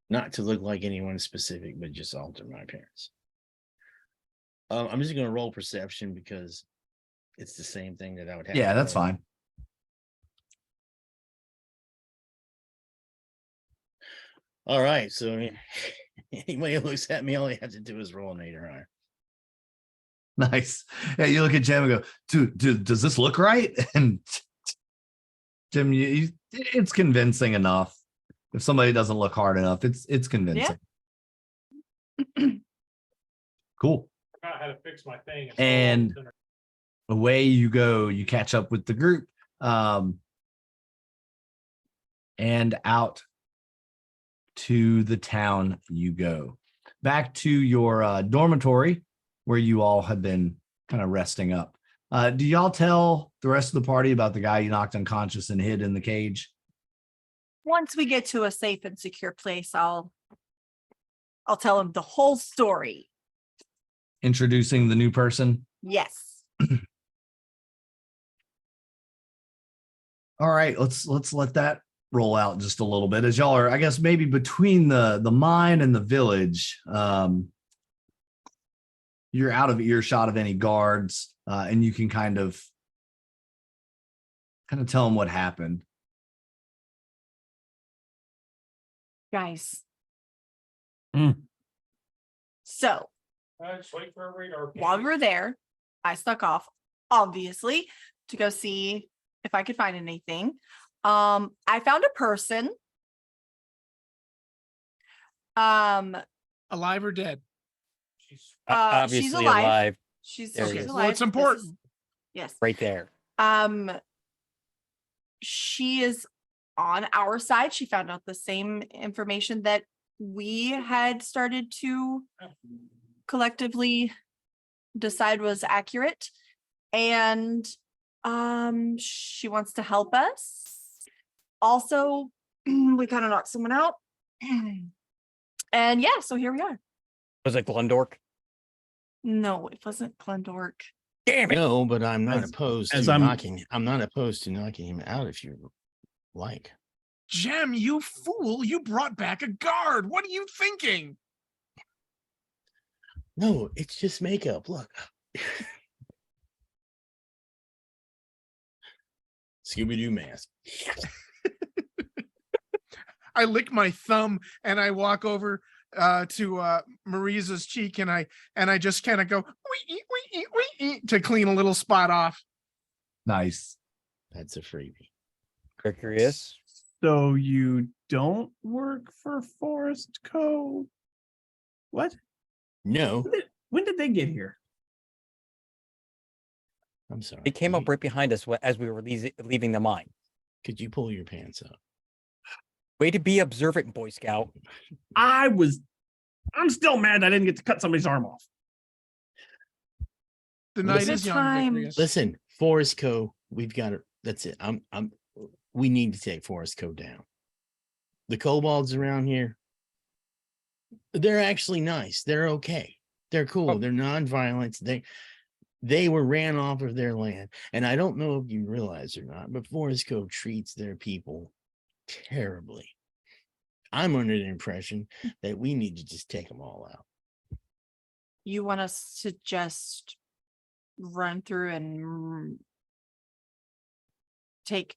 Not to look like anyone specific, but just alter my appearance. I'm just going to roll perception because it's the same thing that I would have. Yeah, to that's roll. fine. All right. So anybody who looks at me, all they have to do is roll an 8 or higher. Nice. Yeah, you look at Jim and go, dude, does this look right? And Jim, it's convincing enough. If somebody doesn't look hard enough, it's convincing. Cool. I forgot how to fix my thing. And away you go. You catch up with the group, and out to the town you go. Back to your dormitory where you all have been kind of resting up. Do y'all tell the rest of the party about the guy you knocked unconscious and hid in the cage? Once we get to a safe and secure place, I'll tell him the whole story. Introducing the new person? Yes. All right, let's let that roll out just a little bit as y'all are, I guess, maybe between the mine and the village. You're out of earshot of any guards, and you can kind of tell them what happened. Guys. Mm. So Just wait for a radar. while we were there, I stuck off, obviously, to go see if I could find anything. I found a person. Alive or dead? She's Obviously alive. alive. She's There it she's is. alive. Well, it's This important. is- yes. Right there. She is on our side. She found out the same information that we had started to collectively decide was accurate. And she wants to help us. Also, we kind of knocked someone out. And yeah, so here we are. Was it Glendork? No, it wasn't Glendork. Damn it. No, but I'm not As- opposed as to I'm- knocking. I'm not opposed to knocking him out if you like. Jem, you fool! You brought back a guard. What are you thinking? No, it's just makeup. Look. Scooby-Doo mask. I lick my thumb and I walk over to Marisa's cheek and I just kind of go wee to clean a little spot off. Nice. That's a freebie. Curious. So you don't work for Forest Cove? What? No, When did they get here? I'm sorry. It came up right behind us as we were leaving the mine. Could you pull your pants up? Way to be observant, Boy Scout. I'm still mad I didn't get to cut somebody's arm off. The night Listen, is young. time. Victorious. Listen, Forest Cove, we've got it. That's it. We need to take Forest Cove down. the kobolds around here, they're actually nice. They're okay. They're cool. They're non-violent. They were ran off of their land. And I don't know if you realize or not, but Forest Cove treats their people terribly. I'm under the impression that we need to just take them all out. You want us to just run through and take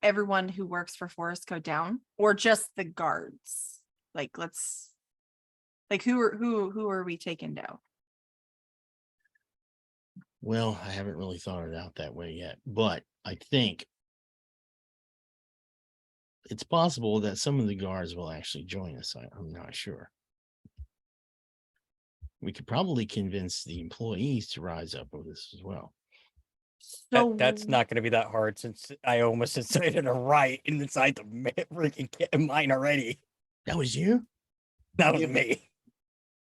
everyone who works for Forest Code down, or just the guards? Like, who are we taking down? Well, I haven't really thought it out that way yet, but I think it's possible that some of the guards will actually join us. I'm not sure. We could probably convince the employees to rise up with this as well. So That's not going to be that hard, since I almost incited a riot inside the freaking mine already. That was you? That was me.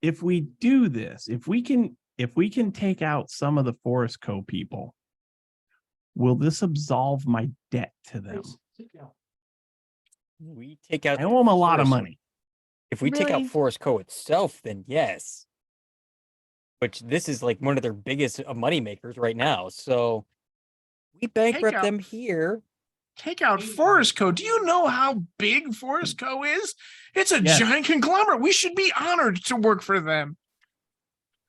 If we do this, if we can take out some of the Forest Co people, will this absolve my debt to them? We take out. I owe them a lot of Forest- money. If we take out Really? Forest Co itself, then yes. Which this is like one of their biggest money makers right now. So we bankrupt out- them here. Take out Forest Co. Do you know how big Forest Co is? It's a Yes. giant conglomerate. We should be honored to work for them.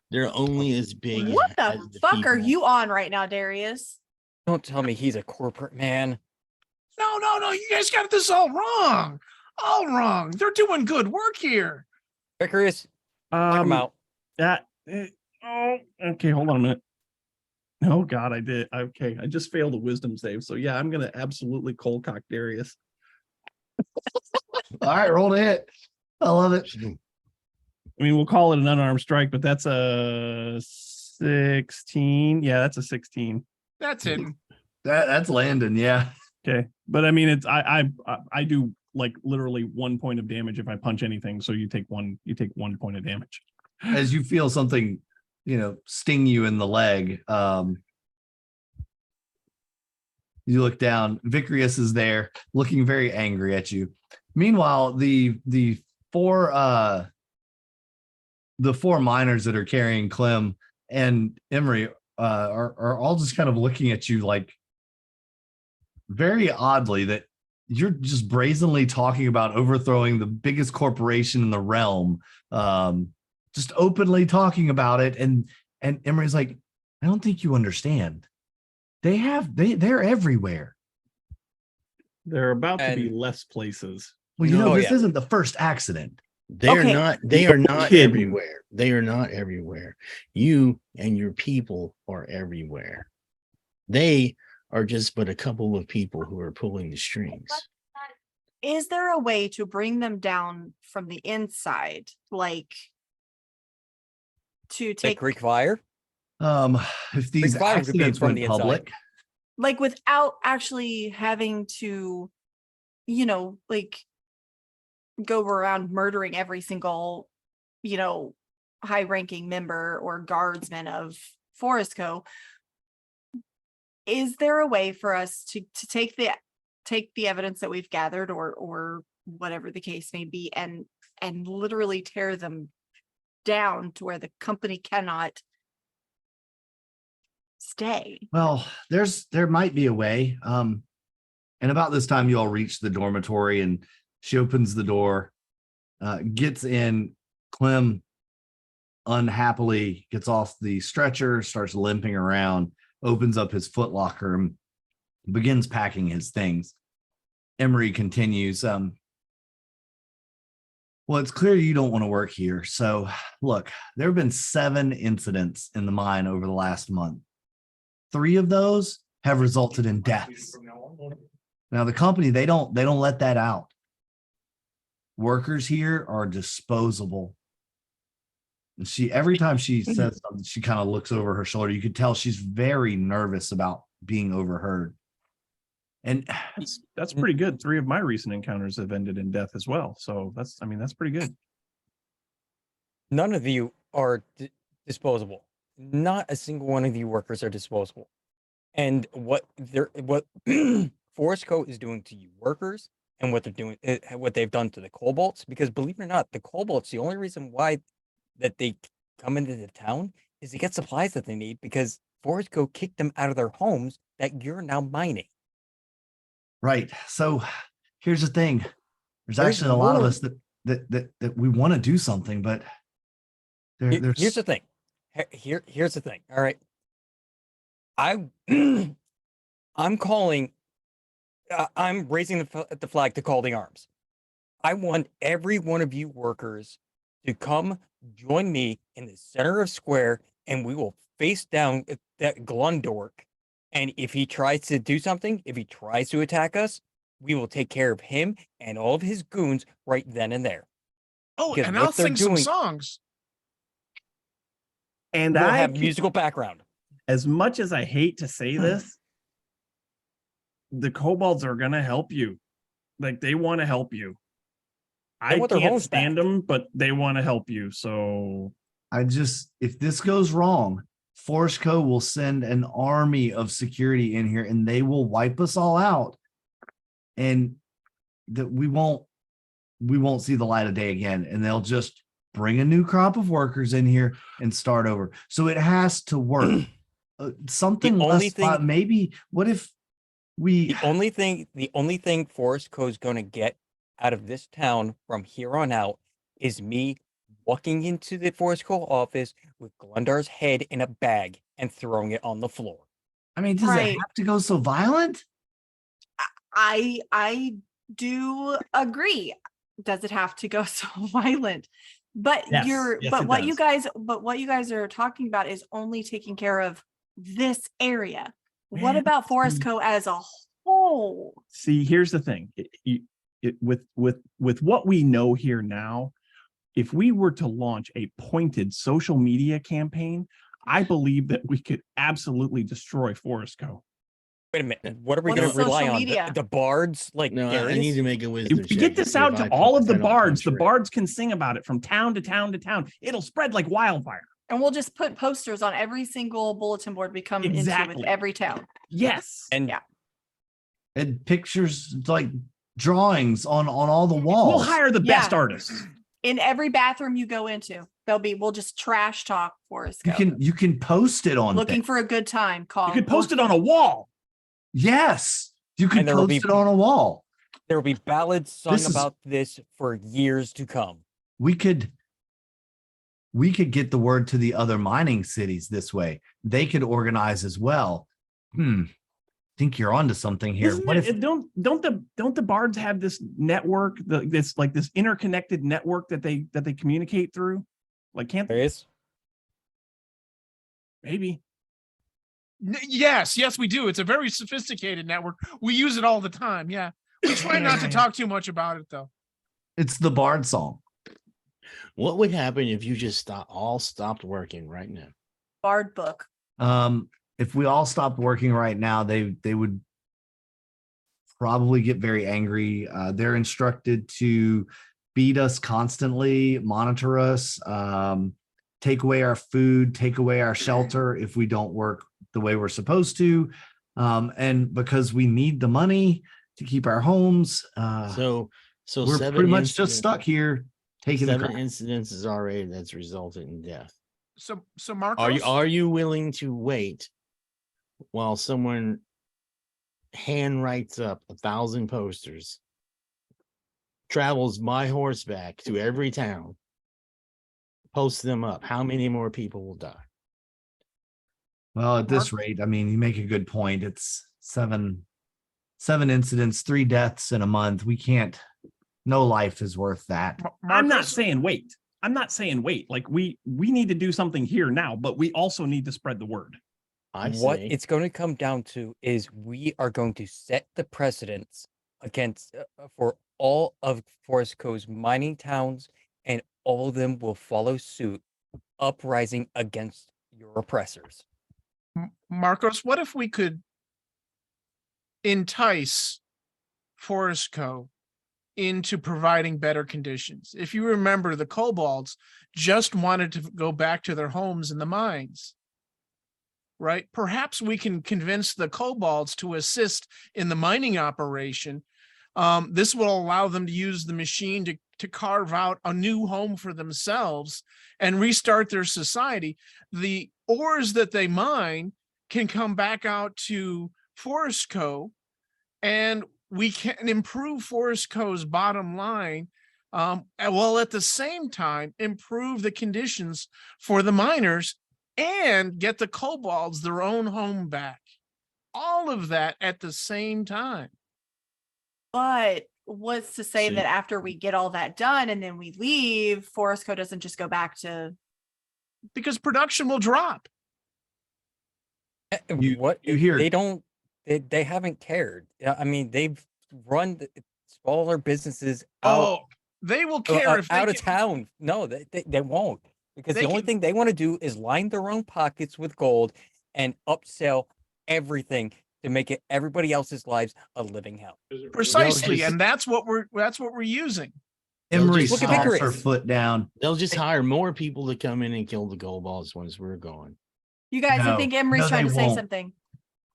They're only as big. what as the fuck are people. you on right now, Darius? Don't tell me he's a corporate man. No. You guys got this all wrong. All wrong. They're doing good work here. Vicarious, knock him out. Okay, hold on a minute. Oh God, I did. Okay, I just failed a wisdom save. So yeah, I'm gonna absolutely cold cock Darius. All right, roll to hit. I love it. I mean, we'll call it an unarmed strike, but that's a 16. Yeah, that's a 16. That's it. That's landing. Yeah. Okay, but I mean, it's I do like literally 1 point of damage if I punch anything. So you take 1 point of damage. As you feel something, sting you in the leg, you look down. Vicarious is there, looking very angry at you. Meanwhile, the four miners that are carrying Clem and Emery are all just kind of looking at you like very oddly, that you're just brazenly talking about overthrowing the biggest corporation in the realm, just openly talking about it. And Emery's like, I don't think you understand. They're everywhere. They're about to be And- less places. Well, Oh, this yeah. isn't the first accident. They are Okay. not. They are not Kidding. everywhere. They are not everywhere. You and your people are everywhere. They are just but a couple of people who are pulling the strings. Is there a way to bring them down from the inside, like to Like take, Greek fire? If these Fire could be accidents from went the inside. public, like, without actually having to, like, go around murdering every single, high-ranking member or guardsman of Forest Co. Is there a way for us to take the evidence that we've gathered, or whatever the case may be, and literally tear them down to where the company cannot stay? well, there might be a way. And about this time, you all reach the dormitory, and she opens the door, gets in. Clem unhappily gets off the stretcher, starts limping around, opens up his footlocker, and begins packing his things. Emery continues, well, it's clear you don't want to work here. So look, there have been 7 incidents in the mine over the last month. 3 of those have resulted in deaths. Now the company, they don't let that out. Workers here are disposable. And every time she says something, she kind of looks over her shoulder. You could tell she's very nervous about being overheard. And That's pretty good. 3 of my recent encounters have ended in death as well. So that's pretty good. None of you are disposable. Not a single one of you workers are disposable. And what Forest Co is doing to you workers and what they're doing, what they've done to the kobolds. Because believe it or not, the kobolds, the only reason why that they come into the town is to get supplies that they need because Forest Co kicked them out of their homes that you're now mining. Right. So here's the thing. There's There's actually a lot of more. us that we want to do something, but there's Here's the thing. Here's the thing. All right. I'm calling. I'm raising the flag to call the arms. I want every one of you workers to come join me in the center of square, and we will face down that Glundork. And if he tries to do something, if he tries to attack us, we will take care of him and all of his goons right then and there. Oh, Because and what I'll they're sing some doing- songs. And We'll I have can- musical background. as much as I hate to say this, the kobolds are gonna help you. Like they want to help you. I want their can't homes stand back. them, but they want to help you. So if this goes wrong, Forest Co will send an army of security in here and they will wipe us all out. And that we won't see the light of day again. And they'll just bring a new crop of workers in here and start over. So it has to work. Something The only less, thing- maybe what if we The only thing Forest Co is going to get out of this town from here on out is me walking into the Forest Co office with Glundar's head in a bag and throwing it on the floor. I mean, does it Right. have to go so violent? I do agree. Does it have to go so violent? But Yes, yes, it what you does. guys are talking about is only taking care of this area. What Man, about Forest Co as a whole? see, here's the thing. With what we know here now, if we were to launch a pointed social media campaign, I believe that we could absolutely destroy Forest Co. Wait a minute. What are we What going is to rely social on? media? The bards? Like No, I Darius? need to make a wisdom If we check get to this see out if to I all of the if I don't bards, the punch bards can sing about it from town to town to town. It'll spread like wildfire. And we'll just put posters on every single bulletin board we come into Exactly. with every town. Yes. And Yeah. And pictures like drawings on all the walls. We'll hire the best Yeah. artists. In every bathroom you go into, we'll just trash talk Forest Co. You can post it on Looking things. for a good time. Call. You could post it on a wall. Yes, you could And there will post be- it on a wall. there will be ballads sung This is- about this for years to come. We could get the word to the other mining cities this way. They could organize as well. Think you're onto something here. Isn't What it- if don't the bards have this network, this interconnected network that they communicate through? Like, can't they? Darius? Maybe. Yes, we do. It's a very sophisticated network. We use it all the time. Yeah. We try not to talk too much about it though. it's the Bard song? What would happen if you just stopped working right now? Bard book. If we all stopped working right now, they would probably get very angry. They're instructed to beat us constantly, monitor us, take away our food, take away our shelter if we don't work the way we're supposed to. And because we need the money to keep our homes, So we're seven pretty much just incidents- stuck here taking the 7 crap. incidents is already that's resulted in death. So Marcos, Are you willing to wait while someone hand writes up 1,000 posters, travels by horseback to every town, posts them up? How many more people will die? Well, at this rate, I mean, you make a good point. It's seven incidents, 3 deaths in a month. We can't. No life is worth that. I'm not Marcos, saying wait. Like we need to do something here now, but we also need to spread the word. What say it's going to come down to is we are going to set the precedents against for all of Forest Co's mining towns, and all of them will follow suit, uprising against your oppressors. Marcos, what if we could entice Forest Co into providing better conditions? If you remember, the kobolds just wanted to go back to their homes in the mines, right? Perhaps we can convince the kobolds to assist in the mining operation This will allow them to use the machine to carve out a new home for themselves and restart their society. The ores that they mine can come back out to Forest Co, and we can improve Forest Co's bottom line, and while at the same time improve the conditions for the miners and get the kobolds their own home back. All of that at the same time. But what's to say See. that after we get all that done and then we leave, Forest Co doesn't just go back to Because production will drop. You hear- They don't. They haven't cared. I mean, they've run smaller businesses out. Oh, they will care if they out of can- town. No, they won't, because They the only can- thing they want to do is line their own pockets with gold and upsell everything to make it everybody else's lives a living hell. Precisely, just- and that's what we're using. Emery Look at stomps her Icarus. foot down. They'll just hire more people to come in and kill the gold balls once we're gone. you guys. I No, think Emery's no, trying they to say won't. something.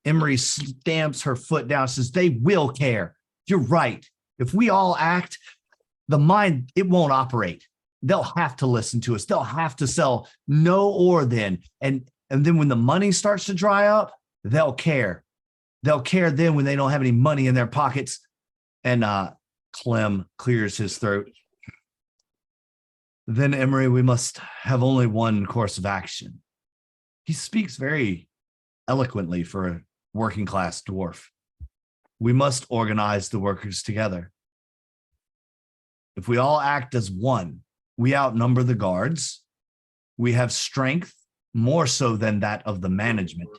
Emery stamps her foot down, says they will care. You're right. If we all act, the mind, it won't operate. They'll have to listen to us. They'll have to sell no ore then. And then when the money starts to dry up, they'll care. They'll care then when they don't have any money in their pockets. And Clem clears his throat. Then, Emery, we must have only one course of action. He speaks very eloquently for a working class dwarf. We must organize the workers together. If we all act as one, we outnumber the guards. We have strength more so than that of the management,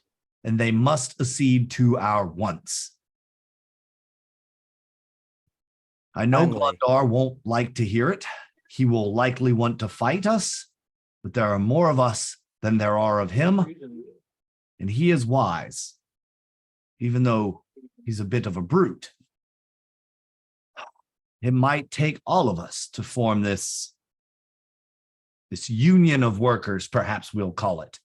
and they must accede to our wants. I know Finally. Glundar won't like to hear it. He will likely want to fight us, but there are more of us than there are of him, and he is wise, even though he's a bit of a brute. It might take all of us to form this union of workers, perhaps we'll call it.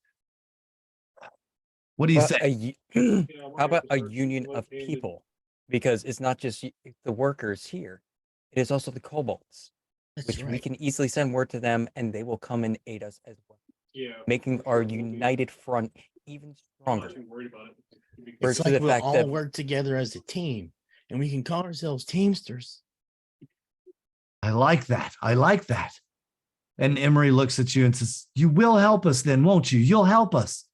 What do you But say? How about a union of people? Because it's not just the workers here; it is also the kobolds, That's which we right. can easily send word to them, and they will come and aid us as well, Yeah. making our united front even stronger. Not too worried about it. Versus It's like the we'll fact all that work together as a team, and we can call ourselves Teamsters. I like that. I like that. And Emery looks at you and says, you will help us then, won't you? You'll help us.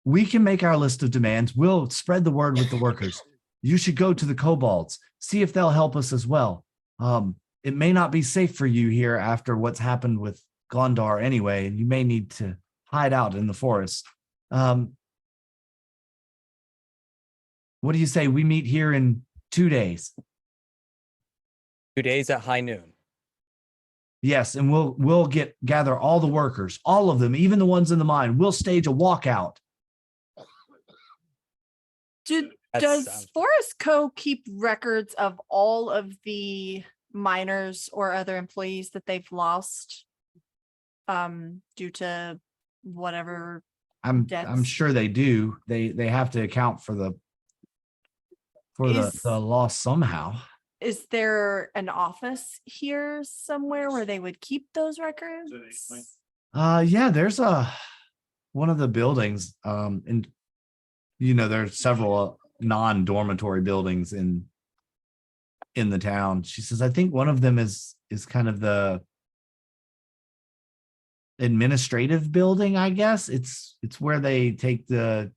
We can make our list of demands. We'll spread the word with the workers. You should go to the kobolds, see if they'll help us as well. It may not be safe for you here after what's happened with Gondar anyway, and you may need to hide out in the forest. What do you say? We meet here in 2 days. 2 days at high noon. Yes, and we'll gather all the workers, all of them, even the ones in the mine. We'll stage a walkout. That Does sounds- Forest Co keep records of all of the miners or other employees that they've lost due to whatever? I'm Deaths. sure they do. They have to account for the Is- loss somehow. Is there an office here somewhere where they would keep those records? Yeah, there's one of the buildings. And there's several non-dormitory buildings in the town. She says, I think one of them is kind of the administrative building, I guess. It's where they take the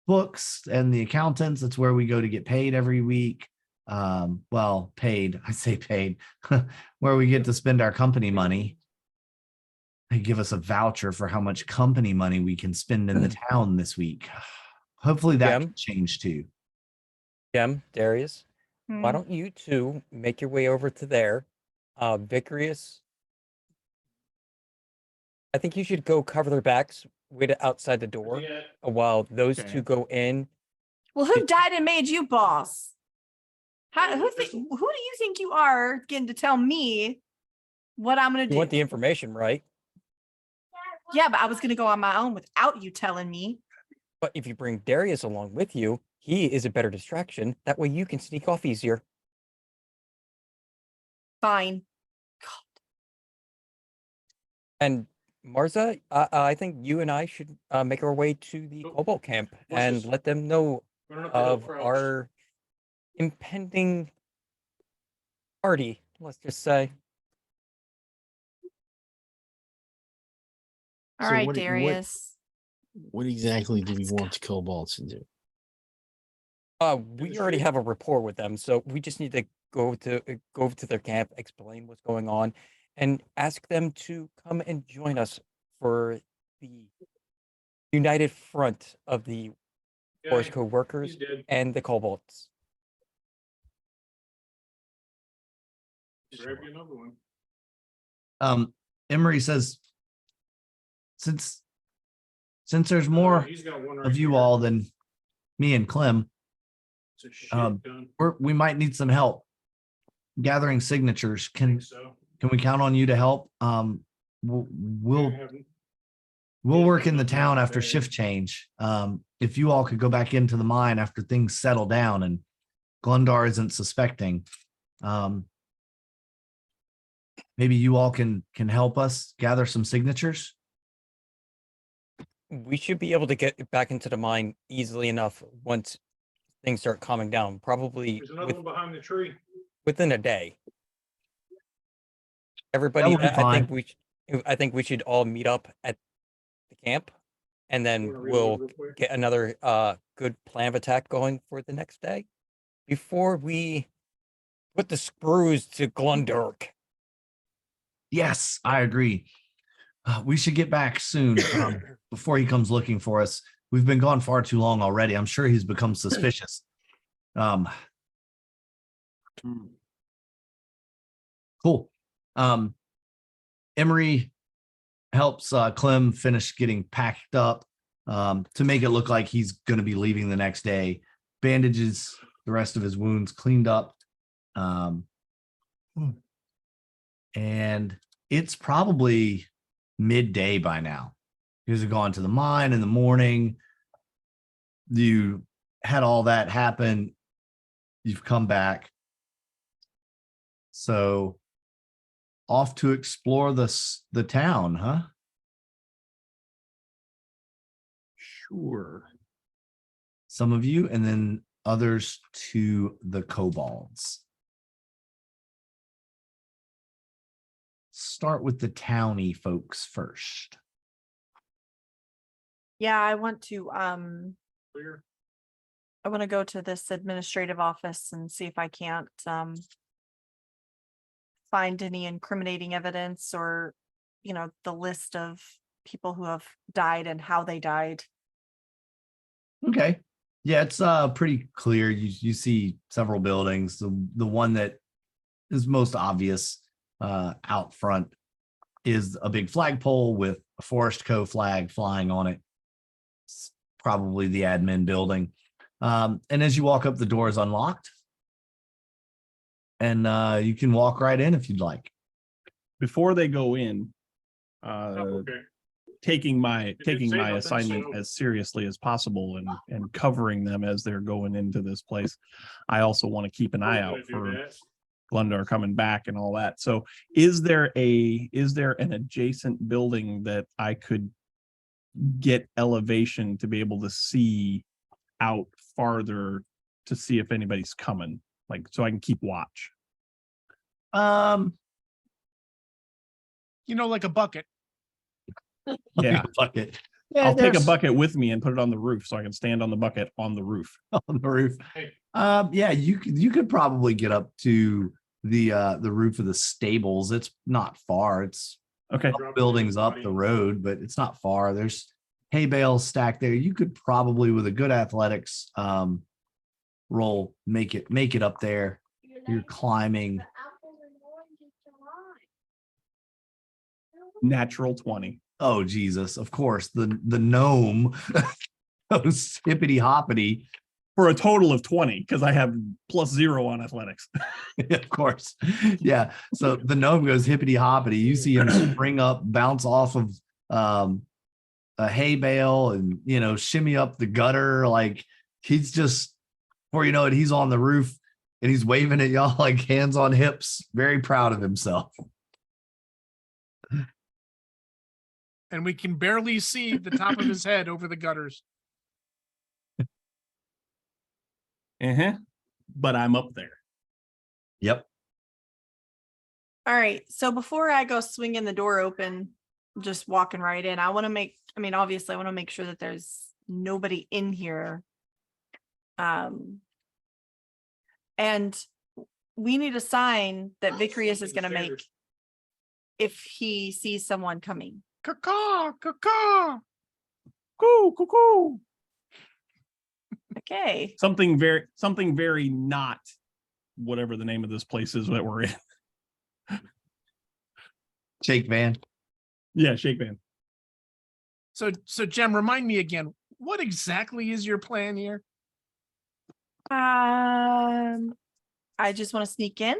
books and the accountants. It's where we go to get paid every week. Well, paid, I say paid, where we get to spend our company money. They give us a voucher for how much company money we can spend in the town this week. Hopefully that Jim? can change too. Jem, Darius, why Hmm. don't you two make your way over to there? Vicarious, I think you should go cover their backs, wait outside the door while those Okay. two go in. Well, who died and made you boss? Who do you think you are getting to tell me what I'm gonna You do? want the information, right? Yeah, but I was gonna go on my own without you telling me. But if you bring Darius along with you, he is a better distraction. That way you can sneak off easier. Fine. And Marza, I think you and I should make our way to the Oh, Cobalt camp what's and this? let them know Running up the hill, of crouch. our impending party, let's just say. All So right, what- Darius. What exactly do we want the kobolds to do? We already have a rapport with them, so we just need to go over to their camp, explain what's going on, and ask them to come and join us for the united front of the Yeah, Forest Code he's workers dead. and the kobolds. Grab you another one. Emery says, since there's Oh, more he's got one right of you here. all than me and Clem, It's a shit um, gun. we might need some help gathering signatures. Can So we count on you to help? We'll Yeah, work in the nothing town else after there. shift change. If you all could go back into the mine after things settle down and Glundar isn't suspecting, maybe you all can help us gather some signatures. We should be able to get back into the mine easily enough once things start calming down, probably There's another one behind the tree. within a day. Everybody, would be I think we should all meet up at the camp, and then Wanna reload we'll real quick? get another good plan of attack going for the next day before we put the screws to Glundurk. Yes, I agree. We should get back soon before he comes looking for us. We've been gone far too long already. I'm sure he's become suspicious. Cool. Emery helps Clem finish getting packed up to make it look like he's going to be leaving the next day. Bandages the rest of his wounds cleaned up. And it's probably midday by now. You guys have gone to the mine in the morning. You had all that happen. You've come back. So off to explore the town, huh? Sure. Some of you, and then others to the kobolds. Start with the towny folks first. Yeah, I want to Clear. I want to go to this administrative office and see if I can't find any incriminating evidence or, the list of people who have died and how they died. Okay. Yeah, it's pretty clear. You see several buildings. The one that is most obvious out front is a big flagpole with a Forest Co flag flying on it. It's probably the admin building. And as you walk up, the door is unlocked. And you can walk right in if you'd like. Before they go in, Oh, okay. taking my didn't say nothing, assignment so- as seriously as possible and covering them as they're going into this place. I also want to keep an eye out Do for that. Glundar coming back and all that. So is there an adjacent building that I could get elevation to be able to see out farther to see if anybody's coming, like so I can keep watch? Like a bucket. Yeah. Bucket. Yeah, I'll take a there's- bucket with me and put it on the roof so I can stand on the bucket on the roof. on the roof. Hey. Yeah, you could probably get up to the roof of the stables. It's not far. It's Okay. couple buildings up the road, but it's not far. There's hay bales stacked there. You could probably, with a good athletics roll, make it up there. You're climbing. Natural 20. Oh Jesus! Of course, the gnome goes hippity hoppity. For a total of 20, because I have +0 on athletics. Of course. Yeah. So the gnome goes hippity hoppity. You see him spring up, bounce off of a hay bale and, shimmy up the gutter. Like he's just, before you know it, he's on the roof. and he's waving at y'all like hands on hips, very proud of himself. And we can barely see the top of his head over the gutters. But I'm up there. Yep. All right. So before I go swinging the door open, just walking right in, obviously I want to make sure that there's nobody in here. And we need a sign that Vicarius is going to make if he sees someone coming. Caw, caw, coo, coo, coo. Okay. Something very not whatever the name of this place is that we're in. Shake man. Yeah, shake man. So Jem, remind me again, what exactly is your plan here? I just want to sneak in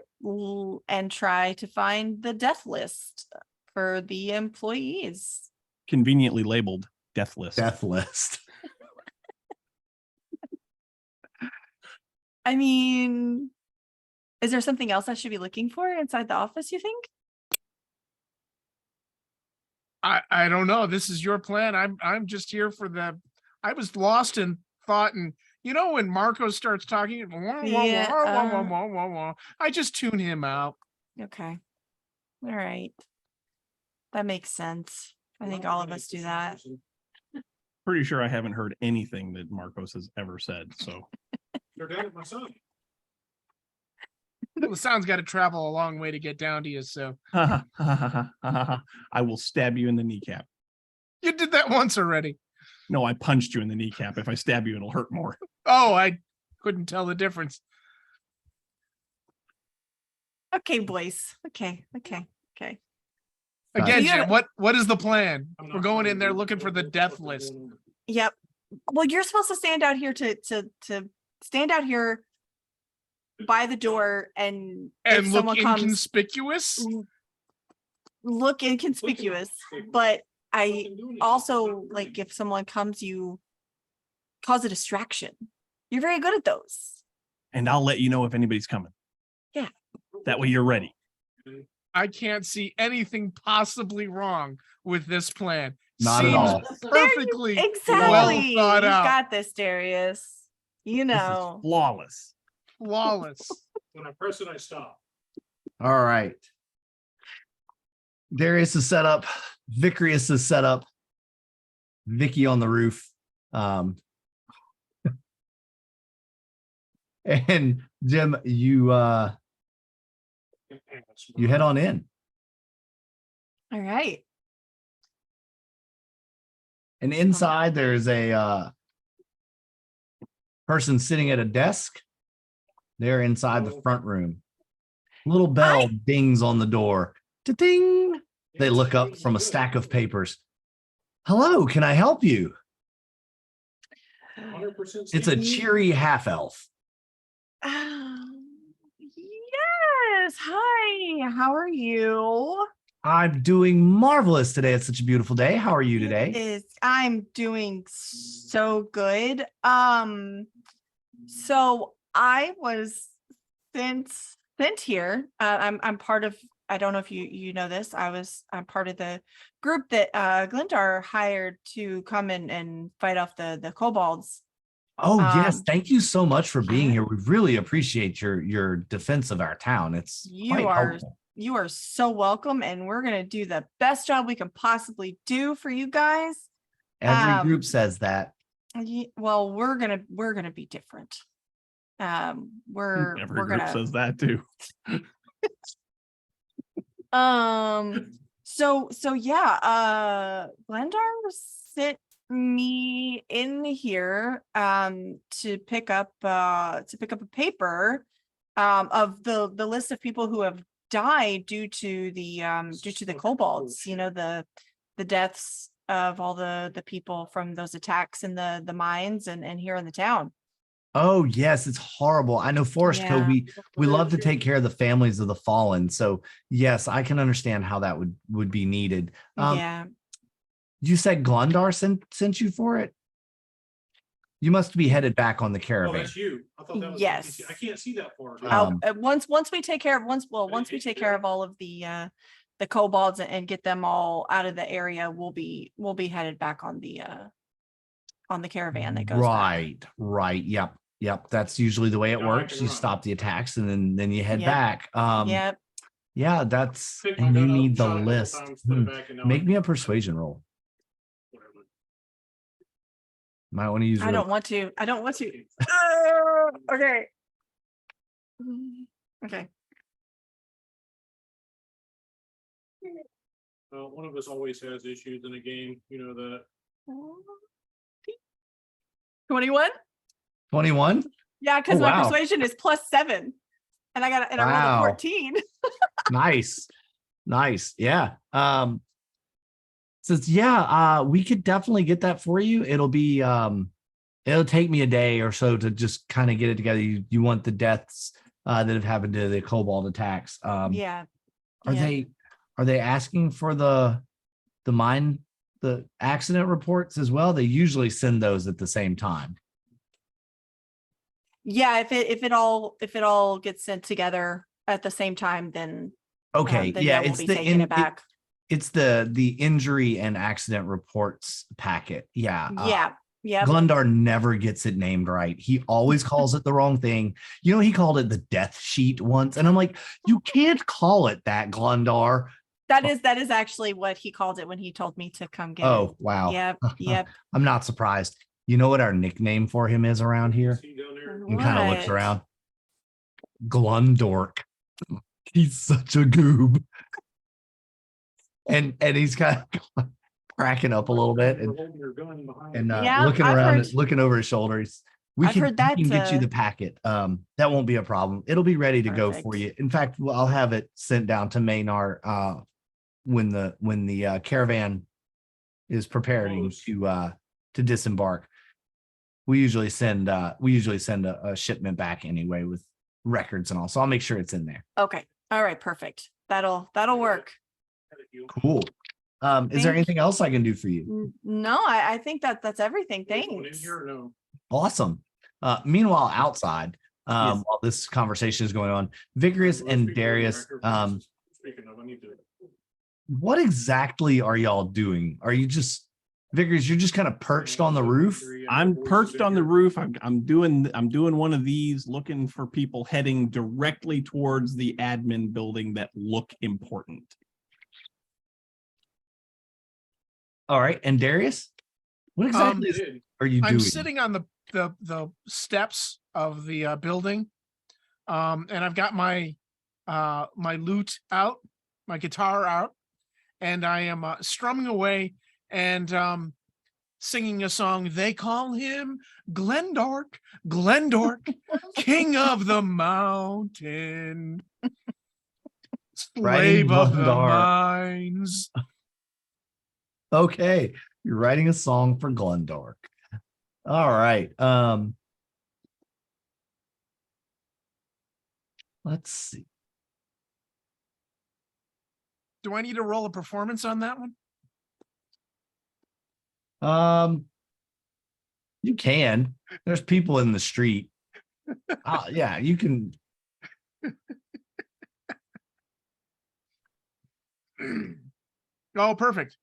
and try to find the death list for the employees. Conveniently labeled death list. Death list. I mean, is there something else I should be looking for inside the office, you think? I don't know. This is your plan. I'm just here for I was lost in thought, and when Marco starts talking, I just tune him out. Okay. All right. That makes sense. I think all of us do that. Pretty sure I haven't heard anything that Marcos has ever said. So They're dead at my son. The sound's got to travel a long way to get down to you. So I will stab you in the kneecap. you did that once already. No, I punched you in the kneecap. If I stab you, it'll hurt more. Oh, I couldn't tell the difference. Okay, boys. Okay. Again, Yeah. Jen, what is the plan? We're going in there looking for the death list. Yep. Well, you're supposed to stand out here to stand out here by the door and if And look someone comes, inconspicuous. look inconspicuous. But I also like if someone comes, you cause a distraction. You're very good at those. And I'll let you know if anybody's coming. Yeah. That way you're ready. I can't see anything possibly wrong with this plan. Not at Seems all. perfectly Exactly. well You thought out. got this, Darius. You This is know. flawless. Flawless. When I press it, I stop. All right. Darius is set up. Vicarius is set up. Vicky on the roof. And Jim, you head on in. All right. And inside there's a person sitting at a desk. They're inside the front room. Little bell dings on the door. Ding. They look up from a stack of papers. Hello, can I help you? 100% It's a cheery half elf. Yes. Hi. How are you? I'm doing marvelous today. It's such a beautiful day. How are you today? I'm doing so good. So I was sent here. I'm part of. I don't know if you know this. I'm part of the group that Glendar hired to come and fight off the kobolds. Oh, yes. Thank you so much for being here. We really appreciate your defense of our town. It's quite helpful. You are so welcome, and we're gonna do the best job we can possibly do for you guys. Every group says that. Well, we're gonna be different. Every We're group gonna says that too. So yeah, Glendar sent me in here to pick up a paper of the list of people who have died due to the kobolds, the deaths of all the people from those attacks in the mines and here in the town. Oh, yes, it's horrible. I know Forest Yeah. Cove, we love to take care of the families of the fallen. So yes, I can understand how that would be needed. Yeah. You said Glendar sent you for it? You must be headed back on the Oh, caravan. that's you. I thought that was. Yes. I can't see that far. dude. Once we take care of once we take care of all of the kobolds and get them all out of the area, we'll be headed back on the caravan that goes back. Right. Yep. That's usually the way it Now I works. can You run. stop the attacks and then you head Yep. back. Yep. Yeah, that's Pick my and you gun up, need the shot a couple list. times, put it back, and now I Make can me a run. persuasion roll. Whatever. Might want to use. I don't want to. Okay. Okay. Well, one of us always has issues in a game. You know that. 21. 21. Yeah, because Oh, my wow. persuasion is +7, and I rolled a Wow. 14. Nice. Yeah. Says, we could definitely get that for you. It'll be it'll take me a day or so to just kind of get it together. You want the deaths that have happened to the kobold attacks. Yeah. Are they asking for the accident reports as well? They usually send those at the same time. Yeah, if it all gets sent together at the same time, then Okay, then yeah, we'll it's be the taking it back. it's the injury and accident reports packet. Yeah. Yeah. Glundar never gets it named right. He always calls it the wrong thing. You know, he called it the death sheet once, and I'm like, you can't call it that, Glundar. That is actually what he called it when he told me to come get it. Oh, wow. Yep. I'm not surprised. You know what our nickname for him is around here? See down there? He kind of looks What? around. Glundork. He's such a goob. And he's kind of cracking up a little bit You're holding your gun behind and you. Yeah, looking I've around heard- and looking over his shoulders. I've heard that, we can get you the packet. That won't be a problem. It'll be ready to go for Perfect. you. In fact, I'll have it sent down to Maynard when the caravan is preparing to disembark. We usually send a shipment back anyway with records and all. So I'll make sure it's in there. Okay. All right. Perfect. That'll work. Cool. Is there anything else I can do for you? No, I think that's everything. Anyone in Thanks. here or no? Awesome. Meanwhile, outside, Yes. while this conversation is going on, Vigorous and Darius, Speaking of, I need to. what exactly are y'all doing? Are you just Vigorous? You're just kind of perched on the roof. I'm perched on the roof. I'm doing one of these, looking for people heading directly towards the admin building that look important. All right. And Darius, what exactly are you doing? I'm sitting on the steps of the building, and I've got my my lute out, my guitar out, and I am strumming away and singing a song. They call him Glendork, king of the mountain, Writing slave of the Glendar. mines. Okay. You're writing a song for Glendork. All right. Let's see. Do I need to roll a performance on that one? You can. There's people in the street. Yeah, you can. Oh, perfect.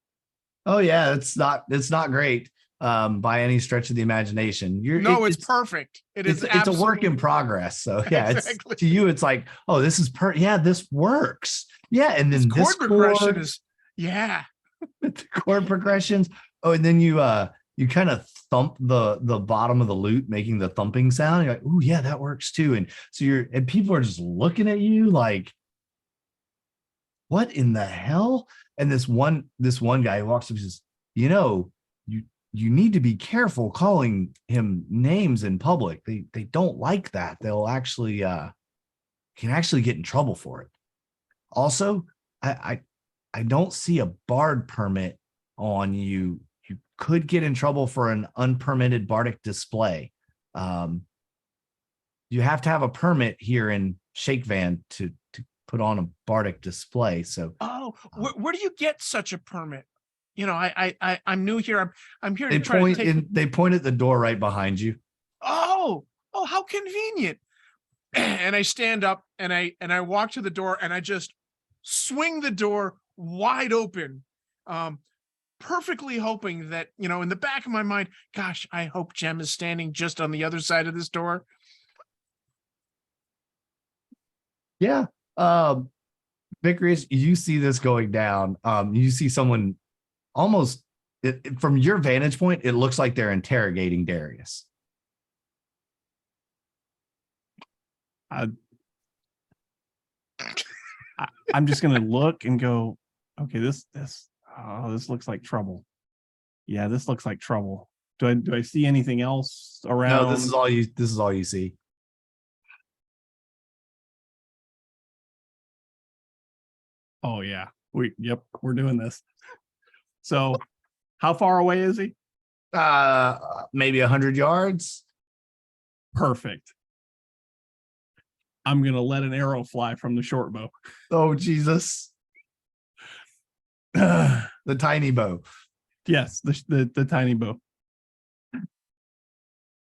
Oh yeah, it's not great by any stretch of the imagination. It's perfect. It's a work in progress. So yeah, Exactly. it's to you, it's like, oh, this is this works. Yeah, and then This chord progression chord, is the chord progressions. Oh, and then you kind of thump the bottom of the lute, making the thumping sound. You're like, oh yeah, that works too. And so people are just looking at you like, what in the hell? And this one guy walks up and says, you know, you need to be careful calling him names in public. They don't like that. They'll actually can actually get in trouble for it. Also, I don't see a bard permit on you. You could get in trouble for an unpermitted bardic display. You have to have a permit here in Shakevan to put on a bardic display. So where do you get such a permit? I'm new here. I'm here They to try to point take. in. They point at the door right behind you. Oh, how convenient. And I stand up and I walk to the door and I just swing the door wide open. Perfectly hoping that, in the back of my mind, gosh, I hope Jem is standing just on the other side of this door. Yeah. Vicarious, you see this going down. You see someone almost from your vantage point, it looks like they're interrogating Darius. I'm just gonna look and go, okay, this looks like trouble. Yeah, this looks like trouble. Do I see anything else around? No, this is all you see. Oh yeah. We're doing this. So how far away is he? Maybe 100 yards. Perfect. I'm gonna let an arrow fly from the short bow. Oh, Jesus. The tiny bow. Yes, the tiny bow.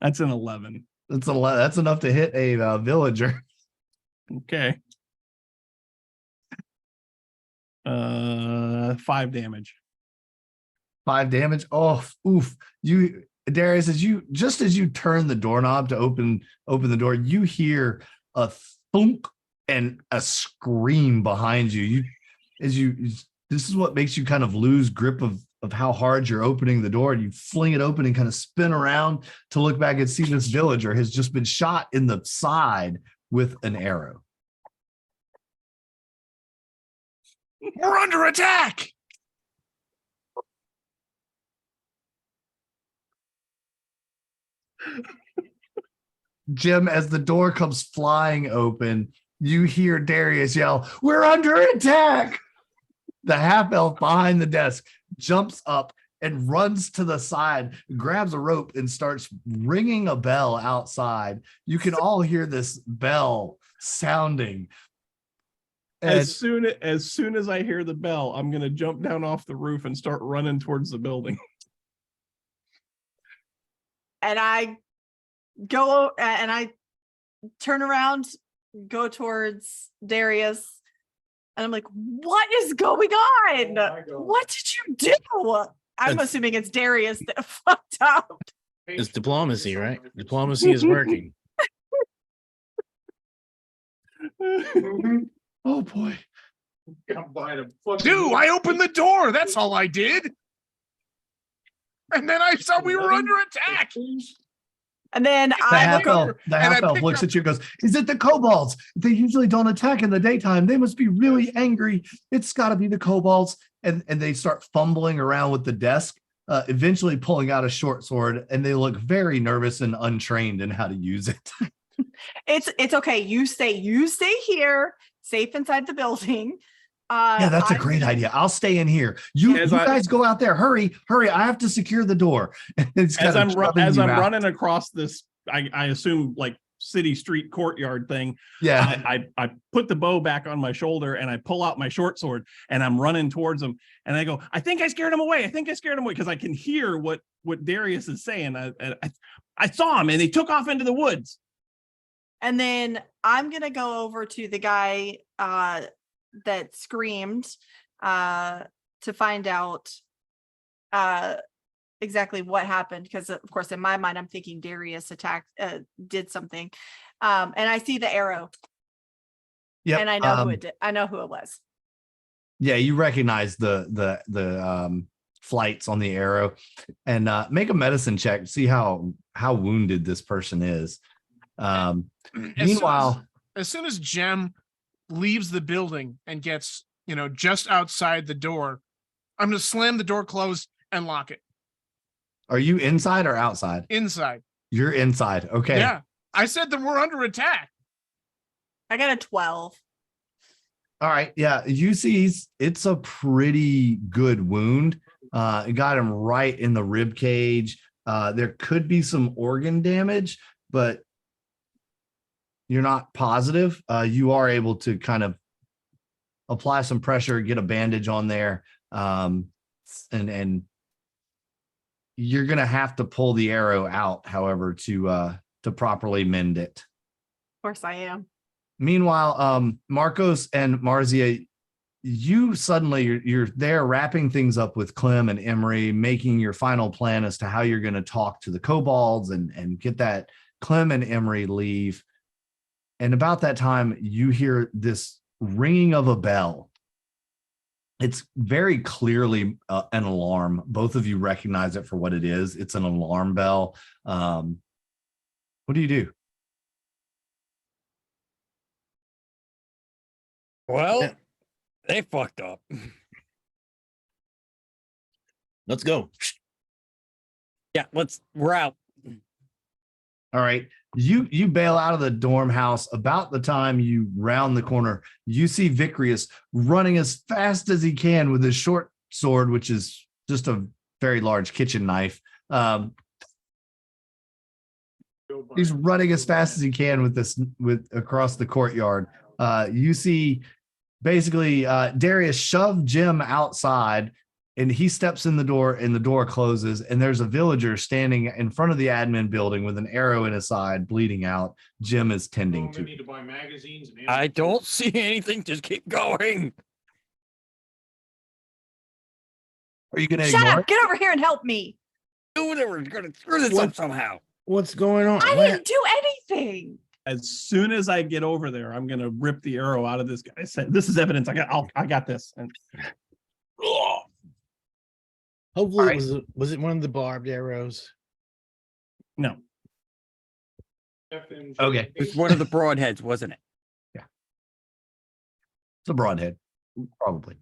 That's an 11. That's enough to hit a villager. Okay. 5 damage. 5 damage. Oh, oof. Darius, as you turn the doorknob to open the door, you hear a thunk and a scream behind you. This is what makes you kind of lose grip of how hard you're opening the door, and you fling it open and kind of spin around to look back and see this villager has just been shot in the side with an arrow. We're under attack. Jim, as the door comes flying open, you hear Darius yell, "We're under attack!" The half-elf behind the desk jumps up and runs to the side, grabs a rope, and starts ringing a bell outside. You can all hear this bell sounding. And As soon as I hear the bell, I'm gonna jump down off the roof and start running towards the building. And I go and I turn around, go towards Darius, and I'm like, what is going on? What did you do? I'm assuming it's Darius that fucked up. It's diplomacy, right? Diplomacy is working. oh boy. Dude, I opened the door. That's all I did. And then I saw we were under attack. And then The I look half-elf, over. the half-elf looks at you and goes, "Is it the kobolds? They usually don't attack in the daytime. They must be really angry. It's got to be the kobolds." And they start fumbling around with the desk, eventually pulling out a short sword, and they look very nervous and untrained in how to use it. It's okay. You stay here, safe inside the building. Yeah, that's a great idea. I'll stay in here. You guys go out there. Hurry. I have to secure the door. As I'm running across this, I assume like city street courtyard thing. Yeah. I put the bow back on my shoulder and I pull out my short sword and I'm running towards him and I go, I think I scared him away. Because I can hear what Darius is saying. I saw him and he took off into the woods. And then I'm gonna go over to the guy that screamed to find out exactly what happened, because of course in my mind I'm thinking Darius did something, and I see the arrow. Yeah, and I know who it did. I know who it was. Yeah, you recognize the flights on the arrow, and make a medicine check to see how wounded this person is. Meanwhile, as soon as Jem leaves the building and gets, just outside the door, I'm going to slam the door closed and lock it. Are you inside or outside? Inside. You're inside. Okay. Yeah. I said that we're under attack. I got a 12. All right. Yeah. You see, it's a pretty good wound. It got him right in the rib cage. There could be some organ damage, but you're not positive. You are able to kind of apply some pressure, get a bandage on there. and you're gonna have to pull the arrow out, however, to properly mend it. Of course I am. Meanwhile, Marcos and Marzia, you suddenly you're there wrapping things up with Clem and Emery, making your final plan as to how you're going to talk to the kobolds and get that Clem and Emery leave. And about that time, you hear this ringing of a bell. It's very clearly an alarm. Both of you recognize it for what it is. It's an alarm bell. What do you do? Well, Yeah. they fucked up. Let's go. Yeah, we're out. All right. You bail out of the dorm house. About the time you round the corner, you see Vicrius running as fast as he can with his short sword, which is just a very large kitchen knife. He's running as fast as he can with across the courtyard. You see basically Darius shove Jim outside, and he steps in the door and the door closes, and there's a villager standing in front of the admin building with an arrow in his side, bleeding out. Jim is tending to. Need to buy magazines and I don't see anything. Just keep going. Are you going to Shut ignore up! it? Get over here and help me. Do whatever. We're gonna screw this What? up somehow. What's going on? I What- didn't do anything. As soon as I get over there, I'm gonna rip the arrow out of this guy. I said, "This is evidence. I got this." And Hopefully, All right. was it one of the barbed arrows? no, Okay. It was one of the broadheads, wasn't it? It's a broadhead, probably.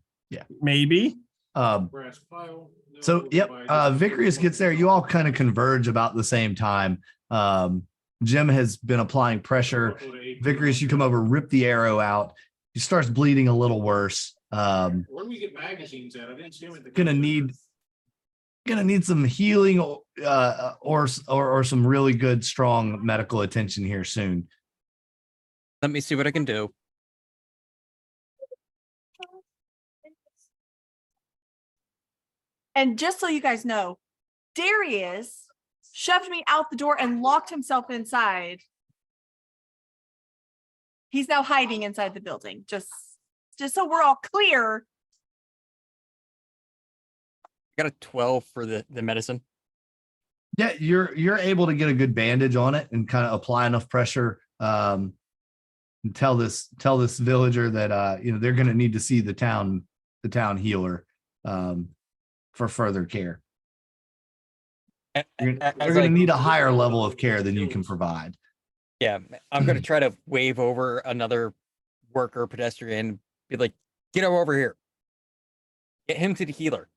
maybe. brass file. So, yep. Vicrius gets there. You all kind of converge about the same time. Jim has been applying pressure. Vicrius, you come over, rip the arrow out. He starts bleeding a little worse. Where do we get magazines at? I didn't see them at the. Gonna need some healing or some really good, strong medical attention here soon. Let me see what I can do. And just so you guys know, Darius shoved me out the door and locked himself inside. He's now hiding inside the building. Just so we're all clear. I got a 12 for the medicine. Yeah, you're able to get a good bandage on it and kind of apply enough pressure. And tell this villager that they're going to need to see the town healer for further care. They're going to need a higher level of care than you can provide. Yeah, I'm gonna try to wave over another worker pedestrian, be like, "Get him over here. Get him to the healer."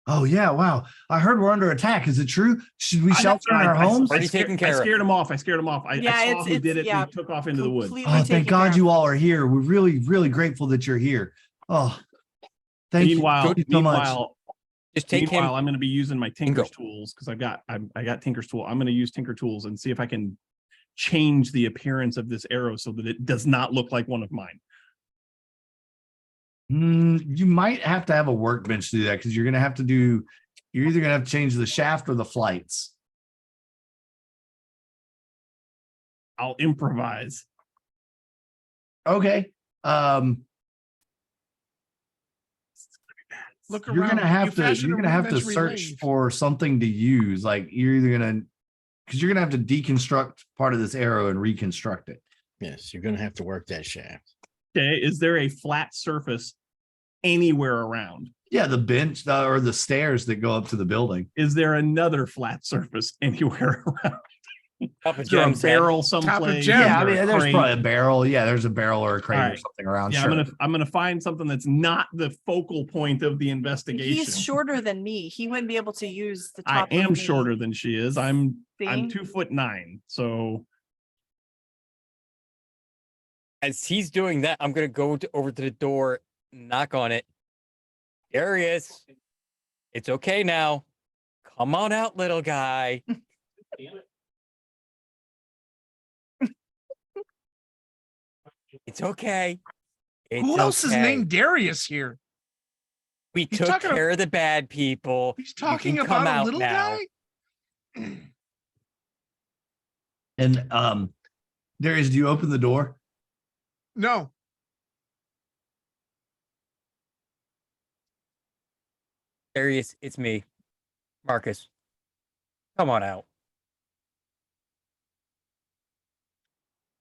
Oh yeah, wow! I heard we're under attack. Is it true? Should we shelter in our homes? Already taken care I of. scared him off. I scared him off. I saw who did it. yeah, He took off into the woods. completely Oh, thank taken care God of. you all are here. We're really, really grateful that you're here. Oh, thank you. Thank you so much. Just take him. I'm going to be using my Tinker's go. tools because I got Tinker's tool. I'm going to use Tinker tools and see if I can change the appearance of this arrow so that it does not look like one of mine. You might have to have a workbench to do that because you're either going to have to change the shaft or the flights. I'll improvise. Okay. Look You're around. gonna have to fashion you're a gonna have to rudimentary search lathe. for something to use. Like you're either gonna because you're gonna have to deconstruct part of this arrow and reconstruct it. Yes, you're gonna have to work that shaft. Okay. Is there a flat surface anywhere around? Yeah, the bench or the stairs that go up to the building. Is there another flat surface anywhere around? Top of Is there a Jim's head. barrel someplace? Jim. Yeah, I Is mean, there a there's crate? probably a barrel. Yeah, there's a barrel or a crate or Alright. something around. Yeah, sure. I'm gonna find something that's not the focal point of the investigation. He's shorter than me. He wouldn't be able to use the I top. am of me. shorter than she is. I'm See? 2'9", so As he's doing that, I'm gonna go over to the door, knock on it. Darius, it's okay now. Come on out, little guy. It's okay. It's Who else is okay. named Darius here? We He's took talking care of the bad people. He's You talking can come about a out little now. guy. And Darius, do you open the door? No, Darius, it's me. Marcus. Come on out.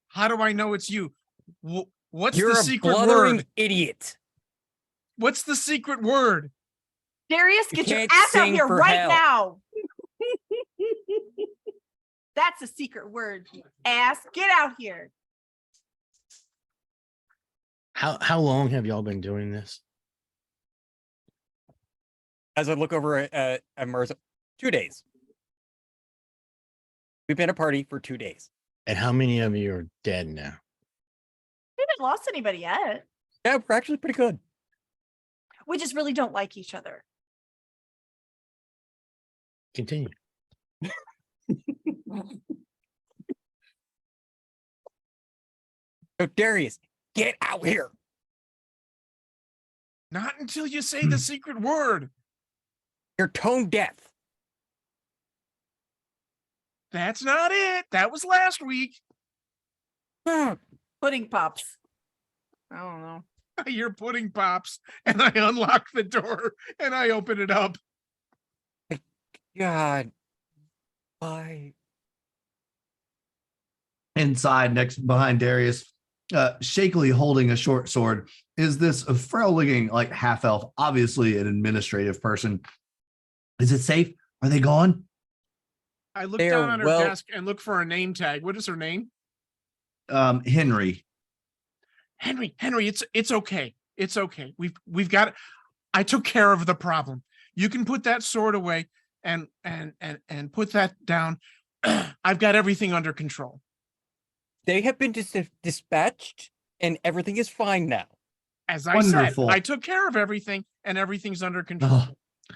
how do I know it's you? What's You're the a secret bluthering word? idiot. What's the secret word? Darius, You get your can't ass out sing here for right help. now. That's a secret word. Ass, get out here. How long have y'all been doing this? As I look over at Mirza, 2 days. We've been a party for 2 days. And how many of you are dead now? We haven't lost anybody yet. Yeah, we're actually pretty good. We just really don't like each other. Continue. So Darius, get out here. Not until you say the secret word. You're tone deaf. That's not it. That was last week. Pudding pops. I don't know. You're pudding pops, and I unlock the door and I open it up. God. Why? Inside, next behind Darius, shakily holding a short sword, is this frail-looking like half elf, obviously an administrative person. Is it safe? Are they gone? I look They're down on her well- desk and look for a name tag. What is her name? Henry. Henry, it's okay. It's okay. We've got it. I took care of the problem. You can put that sword away and put that down. I've got everything under control. They have been dispatched and everything is fine now. As I Wonderful. said, I took care of everything and everything's under control. Oh,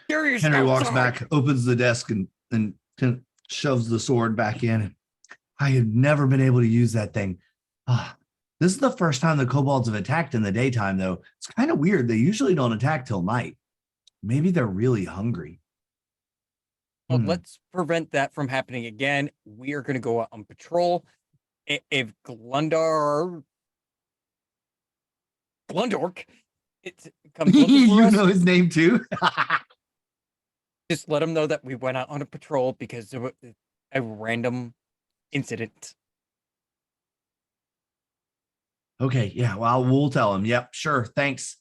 Darius, Henry walks outside. back, opens the desk, and shoves the sword back in. I have never been able to use that thing. This is the first time the kobolds have attacked in the daytime, though. It's kind of weird. They usually don't attack till night. Maybe they're really hungry. Well, let's prevent that from happening again. We are going to go out on patrol. If Glundork, it comes looking for You us, know his name too. just let him know that we went out on a patrol because of a random incident. Okay, yeah, well, we'll tell him. Yep, sure, thanks.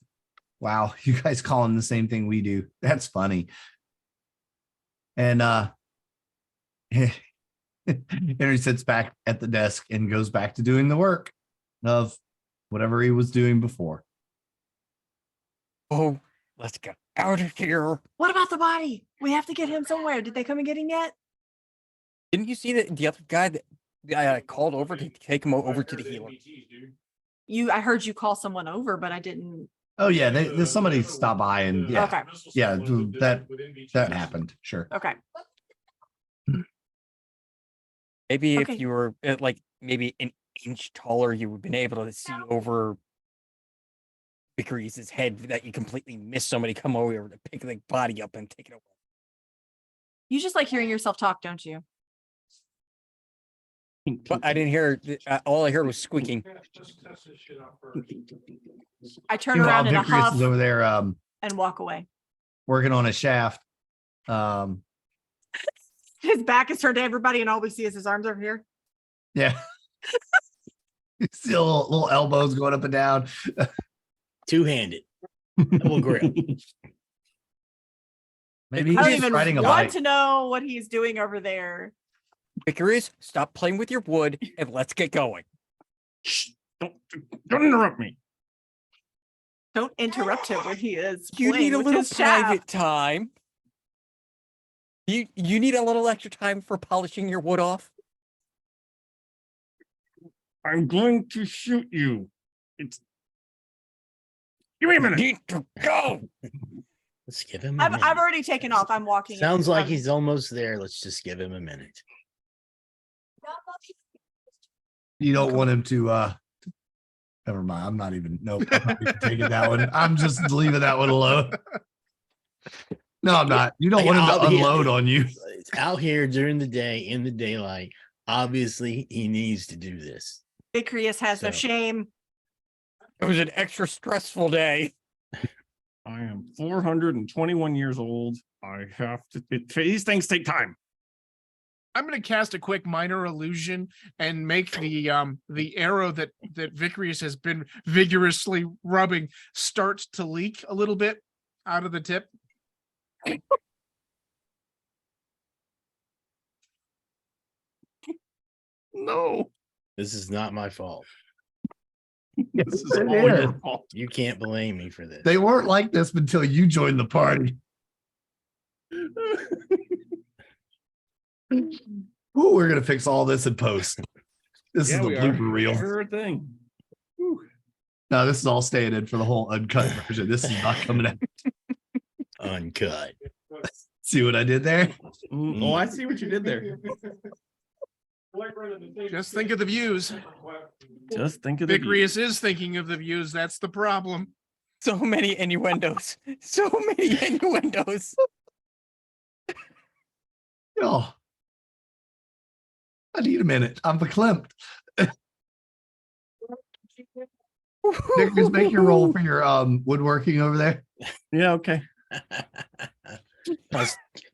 Wow, you guys call him the same thing we do. That's funny. And Henry sits back at the desk and goes back to doing the work of whatever he was doing before. Oh, let's get out of here. What about the body? We have to get him somewhere. Did they come and get him yet? Didn't you see that the other guy that I called over to take him over to the healer? I heard you call someone over, but I didn't. Oh yeah, there's somebody stopped by and yeah, Okay. yeah, that happened. Sure. Okay. Maybe Okay. if you were like maybe an inch taller, you would have been able to see over Vickery's head that you completely missed somebody come over to pick the body up and take it away. You just like hearing yourself talk, don't you? But I didn't hear. All I heard was squeaking. I turn Meanwhile, around in a Victorious huff is over there and walk away. working on a shaft. His back is turned to everybody, and all we see is his arms over here. Yeah. Still little elbows going up and down. Two-handed. Double grip. Maybe I don't he's even riding a want bike. to know what he's doing over there. Vickery's, stop playing with your wood and let's get going. Shh, don't interrupt me. Don't interrupt him when he is. You playing need a with little his shaft. private time. You need a little extra time for polishing your wood off. I'm going to shoot you. Give me a You minute. need to go. Let's give him a I've minute. already taken off. I'm walking. Sounds like I'm- he's almost there. Let's just give him a minute. You don't want him to never mind. I'm not even taking that one. I'm just leaving that one alone. No, I'm not. You don't Like, want him to out here- unload on you. It's out here during the day, in the daylight. Obviously, he needs to do this. Vicarius has no So- shame. It was an extra stressful day. I am 421 years old. I have to. These things take time. I'm going to cast a quick minor illusion and make the arrow that Vicarius has been vigorously rubbing start to leak a little bit out of the tip. No, This is not my fault. this is It all is. your fault. You can't blame me for this. They weren't like this until you joined the party. Ooh, we're gonna fix all this in post. This is the we are. blooper reel. Sure thing. Whew. No, this is all staying in for the whole uncut version. This is not coming out. Uncut. See what I did there? Oh, I see what you did there. Just think of the views. Just think of the view. Vicarius is thinking of the views. That's the problem. So many innuendos. So many innuendos. Oh, I need a minute. I'm verklempt. Nick, just make your roll for your woodworking over there. Yeah. Okay.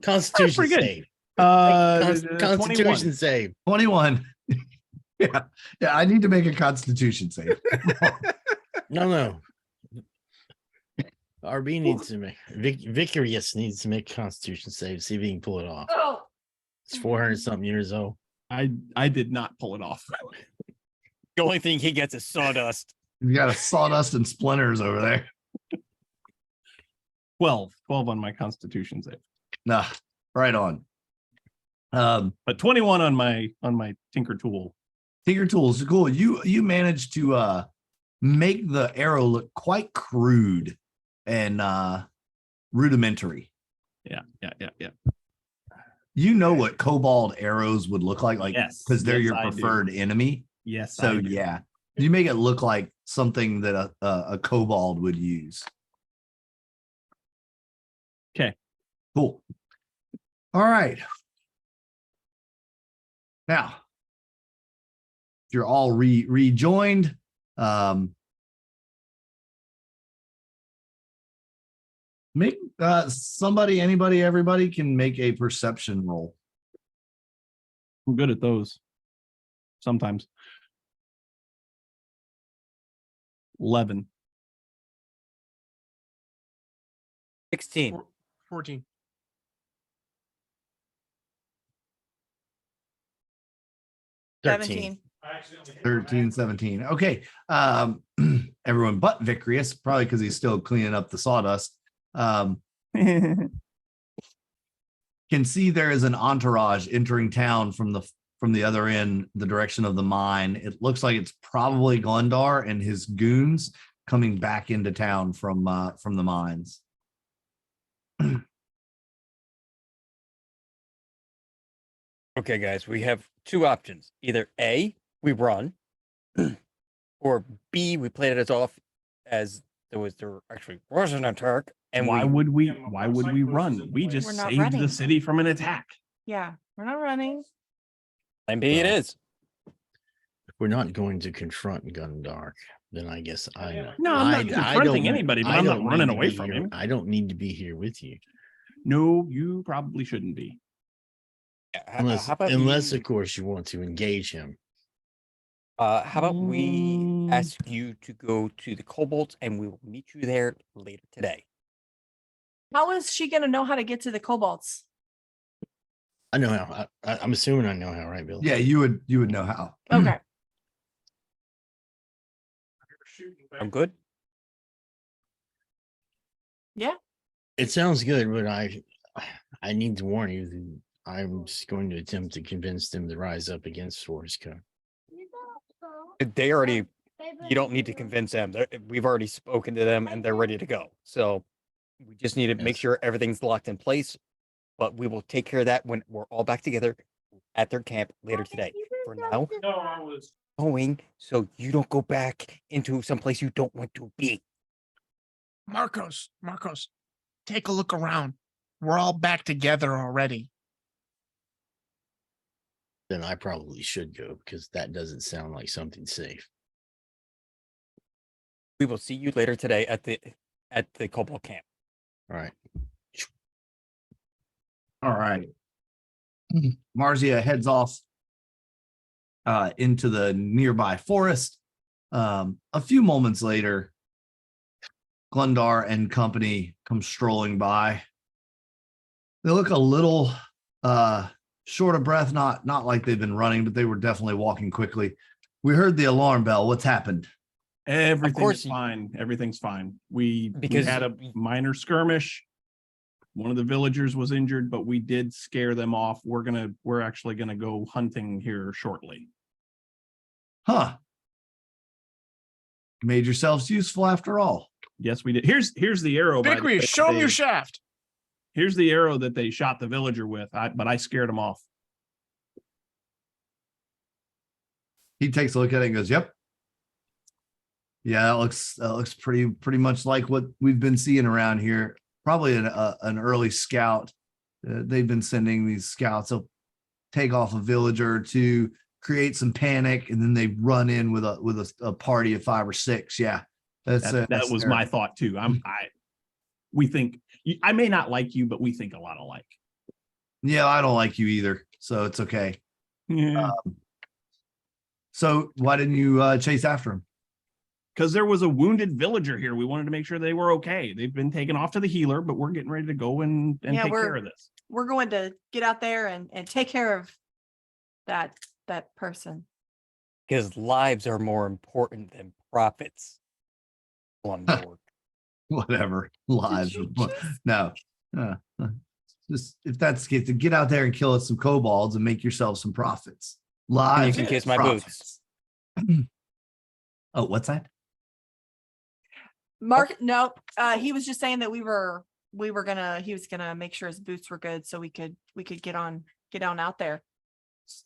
Constitution pretty good. save. Constitution. Constitution save. 21. Yeah. I need to make a constitution save. No. RB needs to make Vicarius needs to make a constitution save, see if he can pull it off. Oh, It's 400 something years old. I did not pull it off. The only thing he gets is sawdust. You got a sawdust and splinters over there. 12 on my constitution save. Nah, right on. But 21 on my tinker tool. Tinker Tools, cool. You managed to make the arrow look quite crude and rudimentary. Yeah. You know what cobalt arrows would look like Yes, because they're yes, your I do. preferred enemy. Yes. So I do. yeah, you make it look like something that a kobold would use. Okay. Cool. All right. Now, you're all rejoined. Make anybody, everybody can make a perception roll. I'm good at those. Sometimes. 11. 16. 14. 17. 13, 17. Okay. Everyone but Vicarius, probably because he's still cleaning up the sawdust. Can see there is an entourage entering town from the other end, the direction of the mine. It looks like it's probably Glendar and his goons coming back into town from the mines. Okay, guys, we have two options. Either A, we run, or B, we played it off as there actually was an attack. And why would we run? We We're just not saved running. the city from an attack. Yeah, we're not running. And B it Well, is. If we're not going to confront Gundark, then I guess I know. No, I'm not confronting anybody, but I'm not don't running need to away be from here- him. I don't need to be here with you. No, you probably shouldn't be. Unless, How about unless we, of course, you want to engage him. how about we ask you to go to the Kobolds and we will meet you there later today. How is she going to know how to get to the kobolds? I know how. I'm assuming I know how, right, Bill? Yeah, you would know how. Okay. I'm good. It sounds good, but I need to warn you that I'm just going to attempt to convince them to rise up against Forska. They already, you don't need to convince them. We've already spoken to them and they're ready to go. So we just need to make Yes. sure everything's locked in place. But we will take care of that when we're all back together at their camp later today. For now, No, I was. going so you don't go back into some place you don't want to be. Marcos, take a look around. We're all back together already. Then I probably should go because that doesn't sound like something safe. We will see you later today at the Cobalt camp. All right. All right. Marzia heads off into the nearby forest. A few moments later, Glundar and company come strolling by. They look a little short of breath, not like they've been running, but they were definitely walking quickly. We heard the alarm bell. What's happened? Everything's fine. Everything's fine. We had a minor skirmish. One of the villagers was injured, but we did scare them off. We're actually gonna go hunting here shortly. Huh. Made yourselves useful after all. Yes, we did. Here's the arrow. by the Vickery, way, show him your they- shaft. Here's the arrow that they shot the villager with, but I scared him off. He takes a look at it and goes, "Yep. Yeah, that looks pretty much like what we've been seeing around here. Probably an early scout. They've been sending these scouts to take off a villager to create some panic, and then they run in with a party of 5 or 6. Yeah, That was my thought too. We think I may not like you, but we think a lot alike. Yeah, I don't like you either, so it's okay. Yeah. So why didn't you chase after him? Because there was a wounded villager here. We wanted to make sure they were okay. They've been taken off to the healer, but we're getting ready to go and take care of this. We're going to get out there and take care of that person. Because lives are more important than profits. Glundor. Whatever. Lives. No. Just if that's the case, to get out there and kill us some kobolds and make yourself some profits. Lives. You can kiss my profits. Oh, what's that? Mark, no, he was just saying that he was gonna make sure his boots were good so we could get on out there.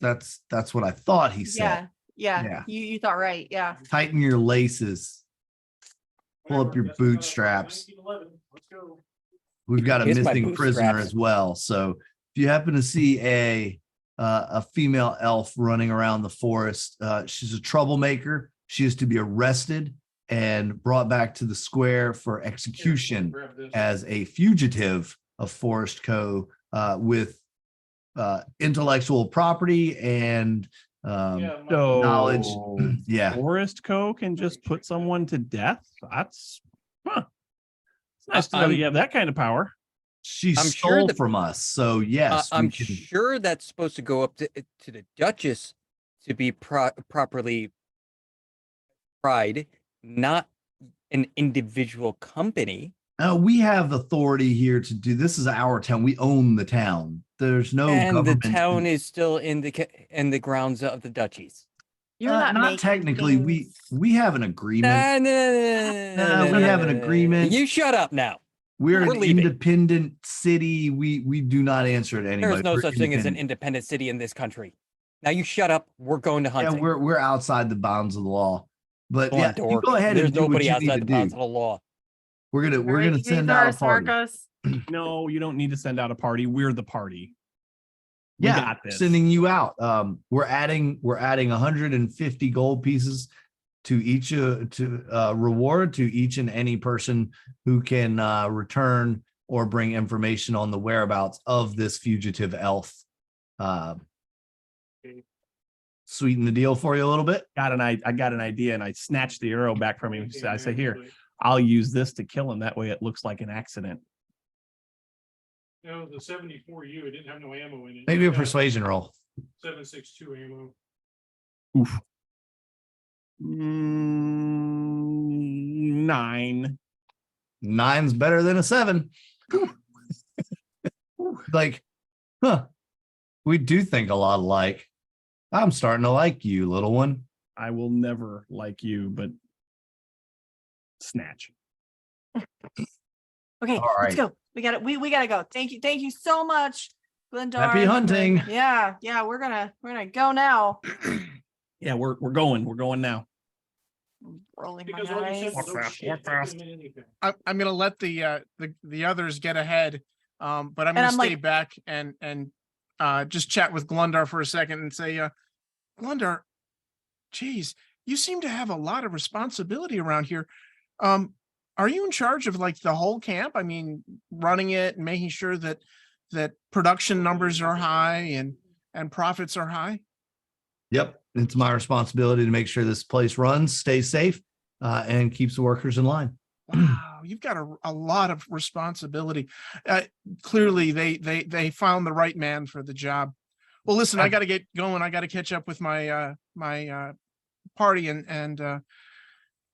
That's what I thought he said. Yeah. You thought right. Yeah. Tighten your laces. Pull up your bootstraps. 1911. Let's go. We've got a Kiss my missing prisoner bootstraps. as well. So if you happen to see a female elf running around the forest, she's a troublemaker. She is to be arrested and brought back to the square for execution Grab this. as a fugitive of Forest Co. With intellectual property and Yeah, my- So knowledge. Yeah. Forest Co can just put someone to death. It's nice to know that you have that kind of power. She I'm stole sure the- from us. So yes, I'm we can, sure that's supposed to go up to the Duchess to be properly tried, not an individual company. we have authority here to do this. Is our town. We own the town. There's no And the government. town is still in the grounds of the duchies. You're not making technically. things- We have an agreement. No, we have an agreement. You shut up now. We're we're an leaving. independent city. We do not answer to anybody. There's no We're such thing as an independent. independent city in this country. Now you shut up. We're going to Yeah, hunting. we're outside the bounds of the law. But Go on, yeah, you dork. go ahead There's and do what nobody you need outside to the bounds of do. the law. We're All gonna right, you send guys out are a party. Marcos. No, you don't need to send out a party. We're the party. We Yeah, got this. sending you out. We're adding 150 gold pieces to each reward to each and any person who can return or bring information on the whereabouts of this fugitive elf. Sweeten the deal for you a little bit. I got an idea, and I snatched the arrow back from him. I say, "Here, I'll use this to kill him. That way, it looks like an accident." No, the 74U, it didn't have no ammo in it. Maybe a It got persuasion roll. 7.62 ammo. Oof. 9. 9's better than a 7. Like, we do think a lot alike. I'm starting to like you, little one. I will never like you, but snatch. Okay, All let's right. go. We gotta go. Thank you so much, Glendar. Happy hunting. Yeah, we're gonna go now. Yeah, we're going. We're going now. Rolling my Because all you said eyes. was, Walk oh fast, shit, walk that could've fast. been anything. I'm gonna let the others get ahead. But I'm gonna I'm stay like- back and just chat with Glundar for a second and say, Glundar, geez, you seem to have a lot of responsibility around here. Are you in charge of like the whole camp? I mean, running it and making sure that production numbers are high and profits are high? Yep. It's my responsibility to make sure this place runs, stays safe, and keeps the workers in line. Wow, you've got a lot of responsibility. Clearly, they found the right man for the job. Well, listen, I got to get going. I got to catch up with my my party and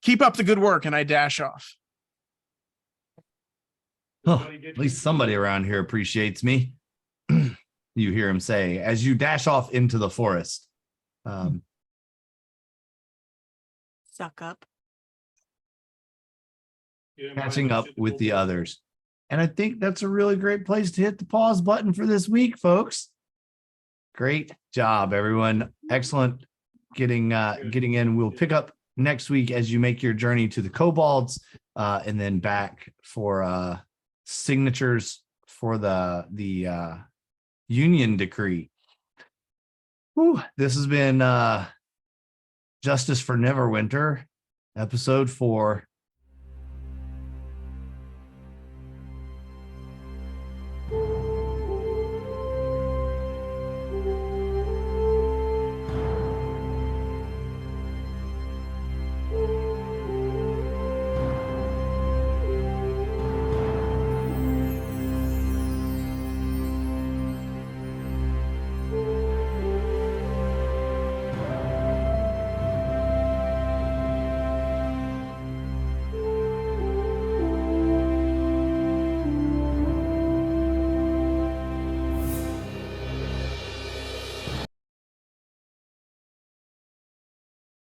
keep up the good work. And I dash off. Huh, at least somebody around here appreciates me. You hear him say as you dash off into the forest. Suck up. Yeah, Catching mine up was with the bulldozer. others. And I think that's a really great place to hit the pause button for this week, folks. Great job, everyone. Excellent getting in. We'll pick up next week as you make your journey to the kobolds, and then back for signatures for the union decree. Whew, this has been Justice for Neverwinter, episode 4.